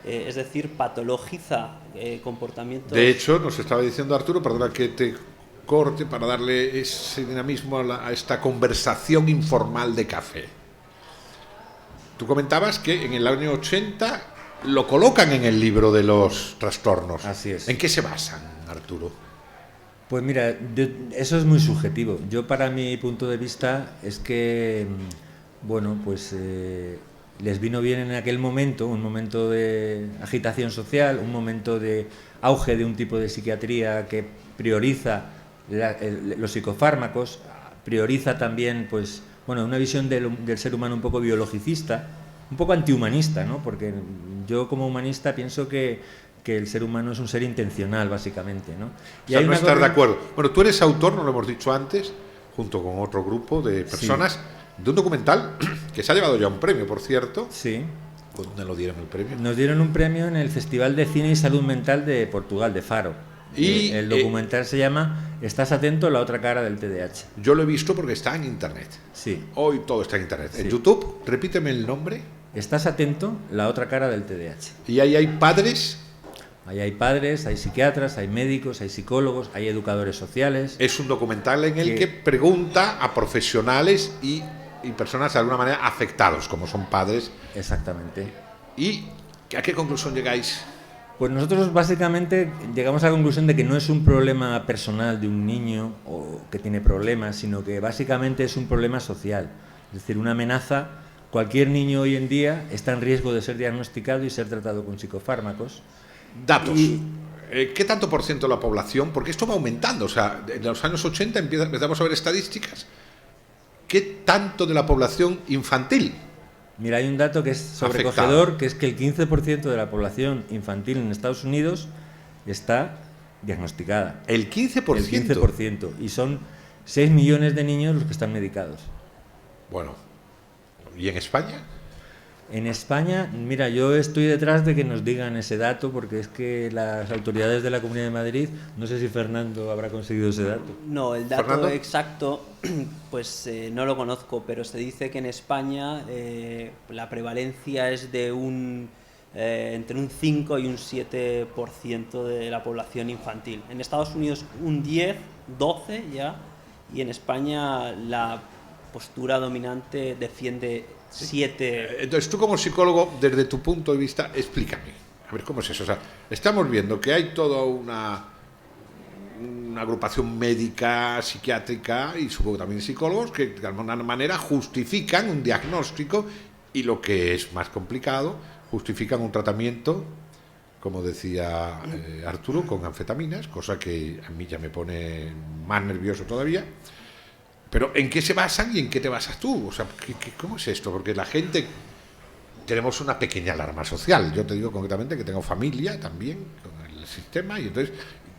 es decir, patologiza comportamientos. De hecho, nos estaba diciendo Arturo, perdona que te corte para darle ese dinamismo a esta conversación informal de café. Tú comentabas que en el año 80 lo colocan en el libro de los trastornos. Así es. ¿En qué se basan, Arturo? Pues mira, eso es muy subjetivo. Yo, para mi punto de vista, es que, bueno, pues les vino bien en aquel momento, un momento de agitación social, un momento de auge de un tipo de psiquiatría que prioriza los psicofármacos, prioriza también, pues, bueno, una visión del ser humano un poco biologicista, un poco antihumanista, ¿no? Porque yo, como humanista, pienso que el ser humano es un ser intencional, básicamente, ¿no? Y o sea, no estar de acuerdo. Bueno, tú eres autor, no lo hemos dicho antes, junto con otro grupo de personas, sí, de un documental que se ha llevado ya un premio, por cierto. Sí. ¿Dónde lo dieron el premio? Nos dieron un premio en el Festival de Cine y Salud Mental de Portugal, de Faro. Y el documental se llama ¿Estás atento? La otra cara del TDAH. Yo lo he visto porque está en internet. Sí. Hoy todo está en internet. Sí. En YouTube, repíteme el nombre. ¿Estás atento? La otra cara del TDAH. Y ahí hay padres. Ahí hay padres, hay psiquiatras, hay médicos, hay psicólogos, hay educadores sociales. Es un documental en el que pregunta a profesionales y personas de alguna manera afectados, como son padres. Exactamente. ¿Y a qué conclusión llegáis? Pues nosotros básicamente llegamos a la conclusión de que no es un problema personal de un niño o que tiene problemas, sino que básicamente es un problema social. Es decir, una amenaza. Cualquier niño hoy en día está en riesgo de ser diagnosticado y ser tratado con psicofármacos. Datos. ¿Qué tanto por ciento de la población? Porque esto va aumentando. O sea, en los años 80 empezamos a ver estadísticas. ¿Qué tanto de la población infantil? Mira, hay un dato que es sobrecogedor, que es que el 15% de la población infantil en Estados Unidos está diagnosticada. ¿El 15%? El 15%. Y son 6 millones de niños los que están medicados. Bueno, ¿y en España? En España, mira, yo estoy detrás de que nos digan ese dato, porque es que las autoridades de la Comunidad de Madrid, no sé si Fernando habrá conseguido ese dato. No, el dato ¿Fernando? Exacto, pues no lo conozco, pero se dice que en España la prevalencia es de entre un 5 y un 7% de la población infantil. En Estados Unidos un 10, 12 ya, y en España la postura dominante defiende 7. Entonces, tú como psicólogo, desde tu punto de vista, explícame. A ver, ¿cómo es eso? O sea, estamos viendo que hay toda una agrupación médica, psiquiátrica y supongo también psicólogos que de alguna manera justifican un diagnóstico y, lo que es más complicado, justifican un tratamiento, como decía Arturo, con anfetaminas, cosa que a mí ya me pone más nervioso todavía. Pero ¿en qué se basan y en qué te basas tú? O sea, ¿cómo es esto? Porque la gente... Tenemos una pequeña alarma social. Yo te digo concretamente que tengo familia también con el sistema y entonces...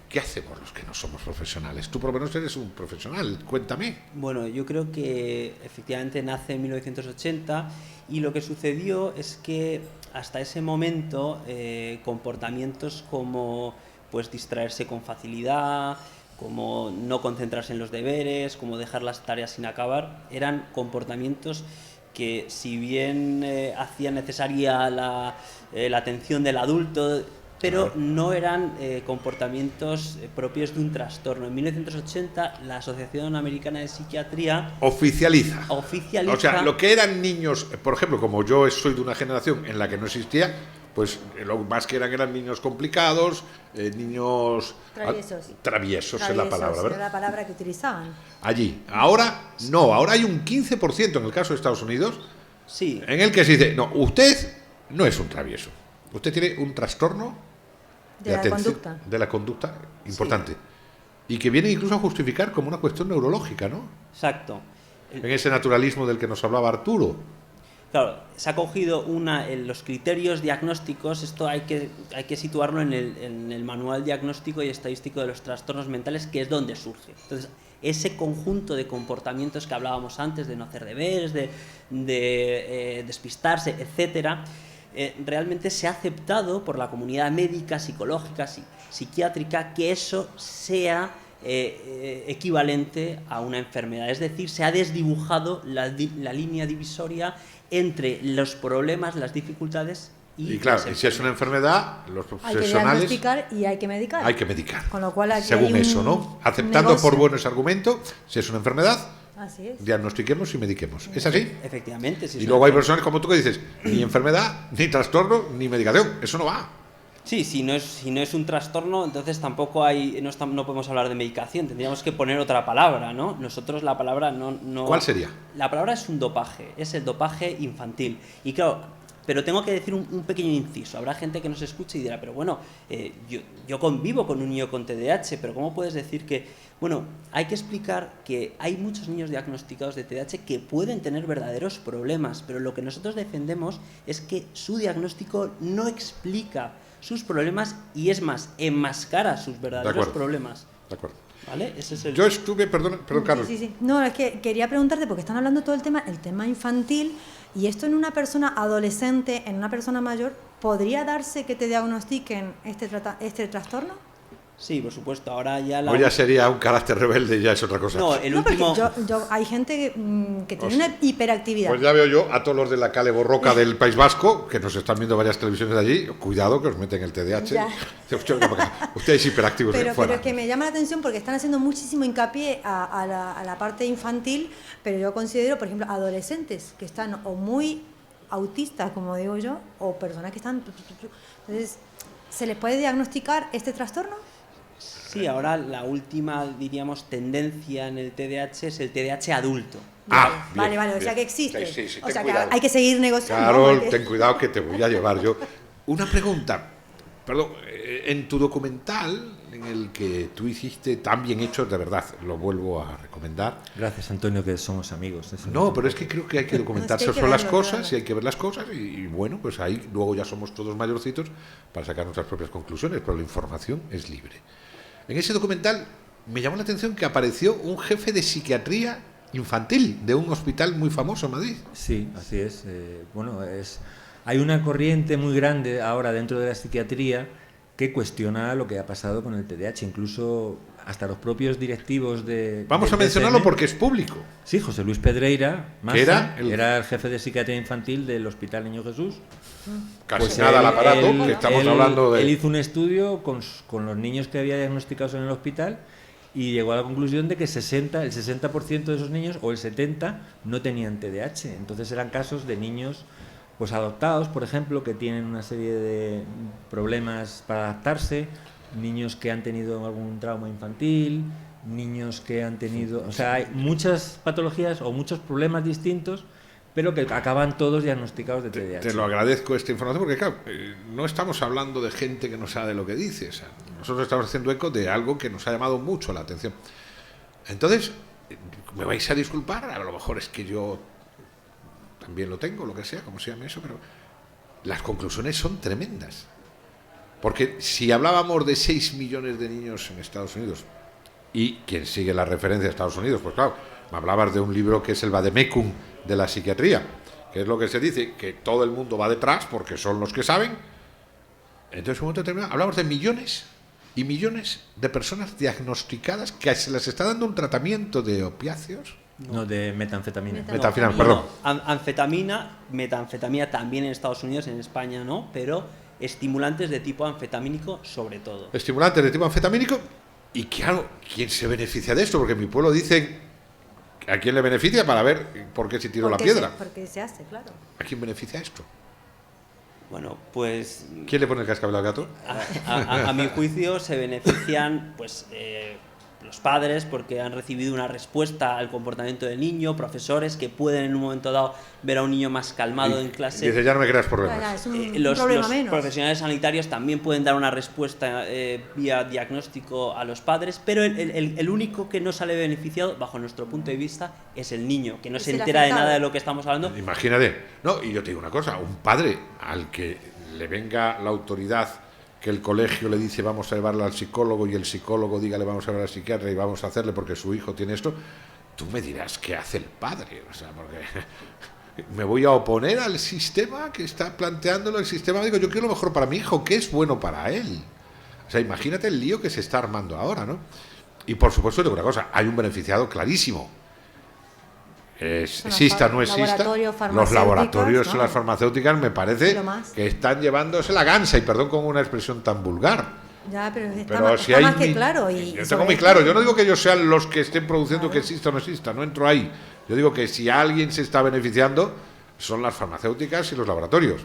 ¿Qué hacemos los que no somos profesionales? Tú por lo menos eres un profesional, cuéntame. Bueno, yo creo que efectivamente nace en 1980 y lo que sucedió es que hasta ese momento comportamientos como pues distraerse con facilidad, como no concentrarse en los deberes, como dejar las tareas sin acabar, eran comportamientos que, si bien hacían necesaria la atención del adulto, pero no eran comportamientos propios de un trastorno. En 1980 la Asociación Americana de Psiquiatría oficializa. oficializa... O sea, lo que eran niños, por ejemplo, como yo soy de una generación en la que no existía, pues lo más que eran niños complicados, niños traviesos es la palabra, ¿verdad? Era la palabra que utilizaban. Allí. Ahora no, ahora hay un 15% en el caso de Estados Unidos, Sí. en el que se dice, no, usted no es un travieso, usted tiene un trastorno De la conducta. de la conducta importante, y que viene incluso a justificar como una cuestión neurológica, ¿no? Exacto. En ese naturalismo del que nos hablaba Arturo. Claro, se ha cogido en los criterios diagnósticos, esto hay que situarlo en el Manual Diagnóstico y Estadístico de los Trastornos Mentales, que es donde surge. Entonces, ese conjunto de comportamientos que hablábamos antes, de no hacer deberes, de despistarse, etcétera, realmente se ha aceptado por la comunidad médica, psicológica, psiquiátrica, que eso sea equivalente a una enfermedad. Es decir, se ha desdibujado la línea divisoria entre los problemas, las dificultades y claro, y si es una enfermedad, los profesionales... Hay que diagnosticar y hay que medicar. Hay que medicar. Con lo cual aquí según hay eso, ¿no? Aceptando por buenos argumentos, si es una enfermedad, así es. diagnostiquemos y mediquemos. ¿Es así? Efectivamente. Sí, y luego hay personas como tú que dices, ni enfermedad, ni trastorno, ni medicación. Eso no va. Sí, si no es un trastorno, entonces tampoco no podemos hablar de medicación, tendríamos que poner otra palabra, ¿no? Nosotros la palabra no... ¿Cuál sería? La palabra es un dopaje, es el dopaje infantil. Y claro, pero tengo que decir un pequeño inciso. Habrá gente que nos escuche y dirá, pero bueno, yo convivo con un niño con TDAH, pero ¿cómo puedes decir que...? Bueno, hay que explicar que hay muchos niños diagnosticados de TDAH que pueden tener verdaderos problemas, pero lo que nosotros defendemos es que su diagnóstico no explica sus problemas y, es más, enmascara sus verdaderos problemas. De acuerdo. ¿Vale? Ese es el... Yo estuve, perdón, Carlos. Sí. No, es que quería preguntarte, porque están hablando todo el tema infantil, y esto en una persona adolescente, en una persona mayor, ¿podría darse que te diagnostiquen este trastorno? Sí, por supuesto, ahora ya O ya sería un carácter rebelde y ya es otra cosa. No, último... porque hay gente que tiene una hiperactividad. Pues ya veo yo a todos los de la Cale Borroca del País Vasco, que nos están viendo varias televisiones de allí, cuidado que os meten el TDAH. Usted es hiperactivo. Pero es que me llama la atención porque están haciendo muchísimo hincapié a la parte infantil, pero yo considero, por ejemplo, adolescentes que están o muy autistas, como digo yo, o personas que están... Entonces, ¿se les puede diagnosticar este trastorno? Sí, ahora la última, diríamos, tendencia en el TDAH es el TDAH adulto. Vale, o sea que existe. Sí, o sea que cuidado. hay que seguir negociando. Carol, ten cuidado que te voy a llevar yo. Una pregunta, perdón, en tu documental, en el que tú hiciste tan bien hecho, de verdad, lo vuelvo a recomendar. Gracias, Antonio, que somos amigos. No, pero es que creo que hay que documentarse No, es que sobre hay las que verlo, cosas claro. y hay que ver las cosas y bueno, pues ahí luego ya somos todos mayorcitos para sacar nuestras propias conclusiones, pero la información es libre. En ese documental me llamó la atención que apareció un jefe de psiquiatría infantil de un hospital muy famoso en Madrid. Sí, así es. Hay una corriente muy grande ahora dentro de la psiquiatría que cuestiona lo que ha pasado con el TDAH, incluso hasta los propios directivos de... Vamos a del mencionarlo DSM. porque es público. Sí, José Luis Pedreira Maza, ¿Era era el jefe de psiquiatría infantil del Hospital Niño Jesús. Casi Pues nada al aparato, él- que estamos él- hablando de... Él hizo un estudio con los niños que había diagnosticados en el hospital y llegó a la conclusión de que el 60% de esos niños, o el 70%, no tenían TDAH. Entonces eran casos de niños pues adoptados, por ejemplo, que tienen una serie de problemas para adaptarse, niños que han tenido algún trauma infantil, niños que han tenido... O sea, hay muchas patologías o muchos problemas distintos, pero que acaban todos diagnosticados de TDAH. Te lo agradezco esta información porque, claro, no estamos hablando de gente que no sabe lo que dice. O sea, nosotros estamos haciendo eco de algo que nos ha llamado mucho la atención. Entonces, me vais a disculpar, a lo mejor es que yo también lo tengo, lo que sea, como se llame eso, pero las conclusiones son tremendas. Porque si hablábamos de 6 millones de niños en Estados Unidos, y quien sigue la referencia de Estados Unidos, pues claro, me hablabas de un libro que es el Vademecum de la psiquiatría, que es lo que se dice, que todo el mundo va detrás porque son los que saben. Entonces, en un momento determinado, hablamos de millones y millones de personas diagnosticadas que se les está dando un tratamiento de opiáceos. No, de metanfetamina. Metanfetamina, perdón. Anfetamina, metanfetamina también en Estados Unidos, en España no, pero estimulantes de tipo anfetamínico sobre todo. Estimulantes de tipo anfetamínico. Y claro, ¿quién se beneficia de esto? Porque en mi pueblo dicen a quién le beneficia para ver por qué se tiró la piedra. Porque se hace, claro. ¿A quién beneficia esto? Bueno, pues ¿Quién le pone el cascabel al gato? a mi juicio se benefician pues los padres porque han recibido una respuesta al comportamiento del niño, profesores que pueden en un momento dado ver a un niño más calmado en clase. Dice, ya no me creas problemas. Claro, es un Los problema menos. profesionales sanitarios también pueden dar una respuesta vía diagnóstico a los padres, pero el único que no sale beneficiado, bajo nuestro punto de vista, es el niño, que no Es se el entera de afectado. nada de lo que estamos hablando. Imagínate. No, y yo te digo una cosa, un padre al que le venga la autoridad que el colegio le dice vamos a llevarlo al psicólogo y el psicólogo diga le vamos a llevar al psiquiatra y vamos a hacerle porque su hijo tiene esto, tú me dirás qué hace el padre, o sea, porque me voy a oponer al sistema que está planteándolo el sistema, digo, yo quiero lo mejor para mi hijo, ¿qué es bueno para él? O sea, imagínate el lío que se está armando ahora, ¿no? Y por supuesto, digo una cosa, hay un beneficiado clarísimo. Exista o no exista, los laboratorios y ¿no? las farmacéuticas me parece Lo más. que están llevándose la gansa, y perdón con una expresión tan vulgar. Ya, pero está, Pero más, si está hay más que mi- claro. Y yo sobre tengo muy esto- claro, yo no digo que ellos sean los que estén produciendo Claro. que exista o no exista, no entro ahí. Yo digo que si alguien se está beneficiando son las farmacéuticas y los laboratorios.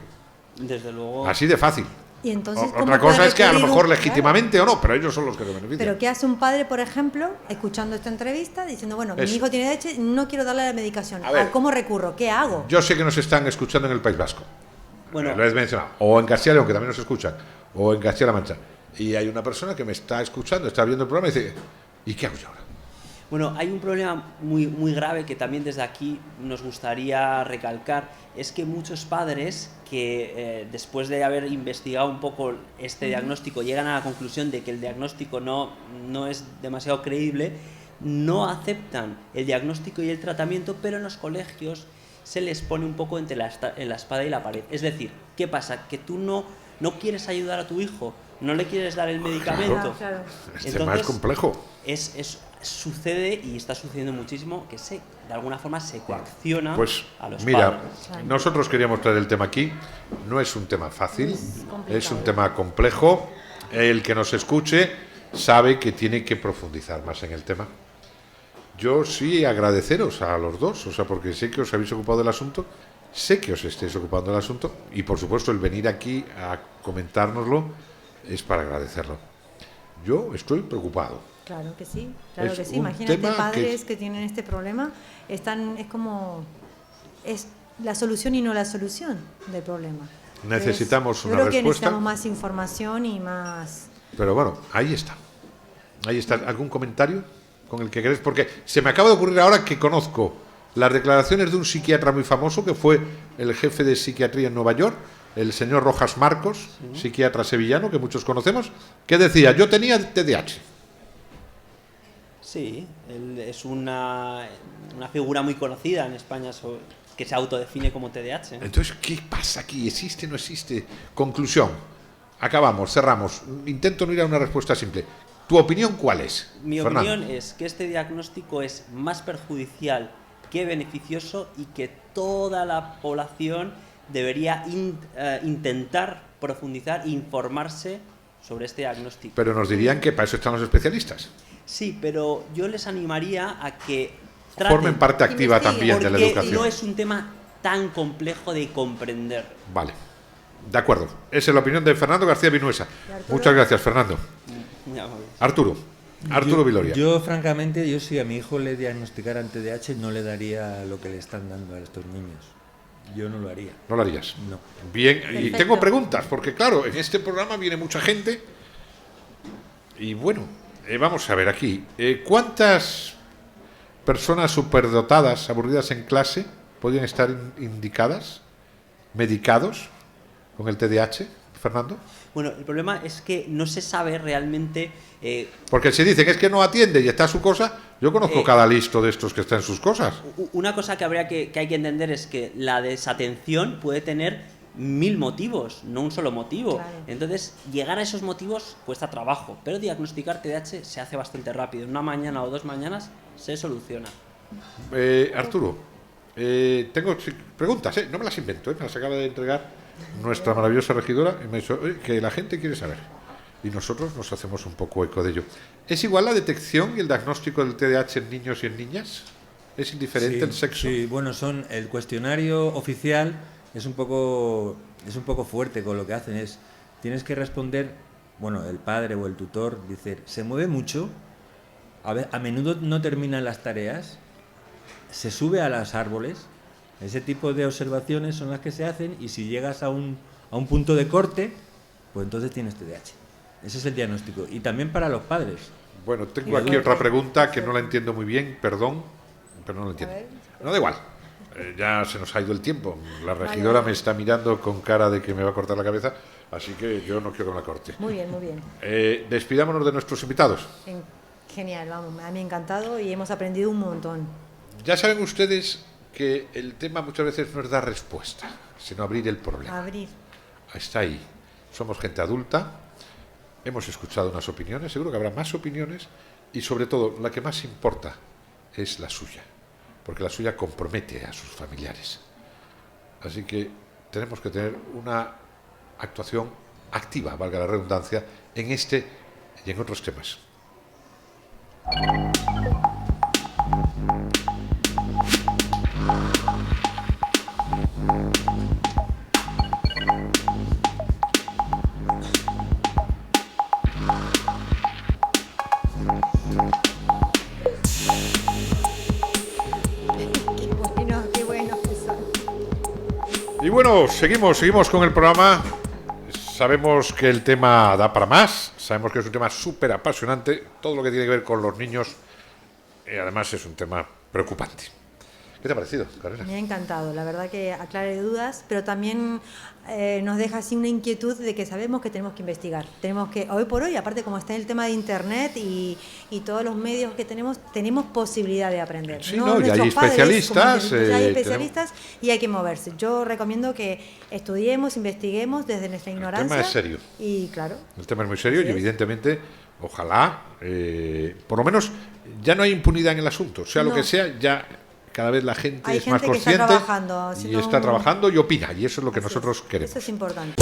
Desde luego. Así de fácil. Y entonces, ¿cómo Otra puede cosa es que a lo recurrir mejor un- legítimamente o no, pero ellos son los que se benefician. Pero ¿qué hace un padre, por ejemplo, escuchando esta entrevista, diciendo, bueno, Eso. mi hijo tiene DH, no quiero darle la medicación? A ver. ¿O cómo recurro? ¿Qué hago? Yo sé que nos están escuchando en el País Vasco. Bueno. Lo he mencionado. O en Castilla y León, que también nos escuchan. O en Castilla-La Mancha. Y hay una persona que me está escuchando, está viendo el programa y dice, ¿y qué hago yo ahora? Bueno, hay un problema muy grave que también desde aquí nos gustaría recalcar, es que muchos padres que después de haber investigado un poco este diagnóstico llegan a la conclusión de que el diagnóstico no es demasiado creíble, no aceptan el diagnóstico y el tratamiento, pero en los colegios se les pone un poco entre en la espada y la pared. Es decir, ¿qué pasa? Que tú no quieres ayudar a tu hijo, no le quieres dar el medicamento. Claro. Este tema es complejo. Sucede y está sucediendo muchísimo que de alguna forma se coacciona Pues a los mira, padres. nosotros queríamos traer el tema aquí. No es un tema fácil, complicado. es un tema complejo. El que nos escuche sabe que tiene que profundizar más en el tema. Yo sí agradeceros a los dos, o sea, porque sé que os habéis ocupado del asunto, sé que os estáis ocupando del asunto y por supuesto el venir aquí a comentárnoslo es para agradecerlo. Yo estoy preocupado. Claro que sí, claro Es que sí. un Imagínate tema padres que- que tienen este problema, es como es la solución y no la solución del problema. Necesitamos Yo una creo que respuesta. necesitamos más información y más. Pero bueno, ahí está. Ahí está. ¿Algún comentario con el que querés? Porque se me acaba de ocurrir ahora que conozco las declaraciones de un psiquiatra muy famoso que fue el jefe de psiquiatría en Nueva York, el señor Rojas Marcos, psiquiatra sevillano que muchos conocemos, que decía, yo tenía TDAH. Sí, él es una figura muy conocida en España que se autodefine como TDAH. Entonces, ¿qué pasa aquí? ¿Existe o no existe? Conclusión. Acabamos, cerramos. Intento no ir a una respuesta simple. ¿Tu opinión cuál es? Mi Fernando? opinión es que este diagnóstico es más perjudicial que beneficioso y que toda la población debería intentar profundizar e informarse sobre este diagnóstico. Pero nos dirían que para eso están los especialistas. Sí, pero yo les animaría a que Formen parte activa también de la porque educación. no es un tema tan complejo de comprender. Vale. De acuerdo. Esa es la opinión de Fernando García Vinuesa. Arturo? Muchas gracias, Fernando. Muy amable. Arturo. Arturo Viloria. Yo, francamente, yo si a mi hijo le diagnosticaran TDAH no le daría lo que le están dando a estos niños. Yo no lo haría. No lo harías. No. Bien, y Perfecto. tengo preguntas, porque claro, en este programa viene mucha gente. Y bueno, vamos a ver aquí. ¿Cuántas personas superdotadas, aburridas en clase, podrían estar indicadas, medicados con el TDAH, Fernando? Bueno, el problema es que no se sabe realmente. Porque si dicen que es que no atiende y está a su cosa, yo conozco cada listo de estos que está en sus cosas. Una cosa que hay que entender es que la desatención puede tener 1000 motivos, no un solo motivo. Claro. Entonces, llegar a esos motivos cuesta trabajo, pero diagnosticar TDAH se hace bastante rápido. En una mañana o 2 mañanas se soluciona. Arturo, tengo preguntas, no me las invento, me las acaba de entregar nuestra maravillosa regidora, y me ha dicho: "Oye, que la gente quiere saber". Y nosotros nos hacemos un poco eco de ello. ¿Es igual la detección y el diagnóstico del TDAH en niños y en niñas? ¿Es indiferente el sexo? Sí, bueno, el cuestionario oficial es un poco fuerte con lo que hacen. Tienes que responder, bueno, el padre o el tutor dice, se mueve mucho, a menudo no terminan las tareas, se sube a los árboles. Ese tipo de observaciones son las que se hacen, y si llegas a un punto de corte, pues entonces tienes TDAH. Ese es el diagnóstico. Y también para los padres. Bueno, tengo aquí otra pregunta que no la entiendo muy bien, perdón, pero no la entiendo. No, da igual. Ya se nos ha ido el tiempo. La regidora me está mirando con cara de que me va a cortar la cabeza, así que yo no quiero que me la corte. Muy bien, muy bien. Despidámonos de nuestros invitados. Genial, vamos, a mí encantado y hemos aprendido un montón. Ya saben ustedes que el tema muchas veces no es dar respuesta, sino abrir el problema. Abrir. Está ahí. Somos gente adulta, hemos escuchado unas opiniones, seguro que habrá más opiniones, y sobre todo, la que más importa es la suya, porque la suya compromete a sus familiares. Así que tenemos que tener una actuación activa, valga la redundancia, en este y en otros temas. Qué bueno que son. Y bueno, seguimos con el programa. Sabemos que el tema da para más, sabemos que es un tema súper apasionante, todo lo que tiene que ver con los niños, y además es un tema preocupante. ¿Qué te ha parecido, Carolina? Me ha encantado, la verdad que aclara dudas, pero también nos deja así una inquietud de que sabemos que tenemos que investigar. Tenemos que, hoy por hoy, aparte como está el tema de internet y todos los medios que tenemos posibilidad de aprender. Sí, no, y hay especialistas. Hay especialistas y hay que moverse. Yo recomiendo que estudiemos, investiguemos desde nuestra ignorancia. El tema es serio. Y claro. El tema es muy serio y evidentemente, ojalá, por lo menos ya no hay impunidad en el asunto. Sea lo que sea, ya cada vez la gente es más consciente está trabajando, y está trabajando y opina, y eso es lo que nosotros queremos. Eso es importante.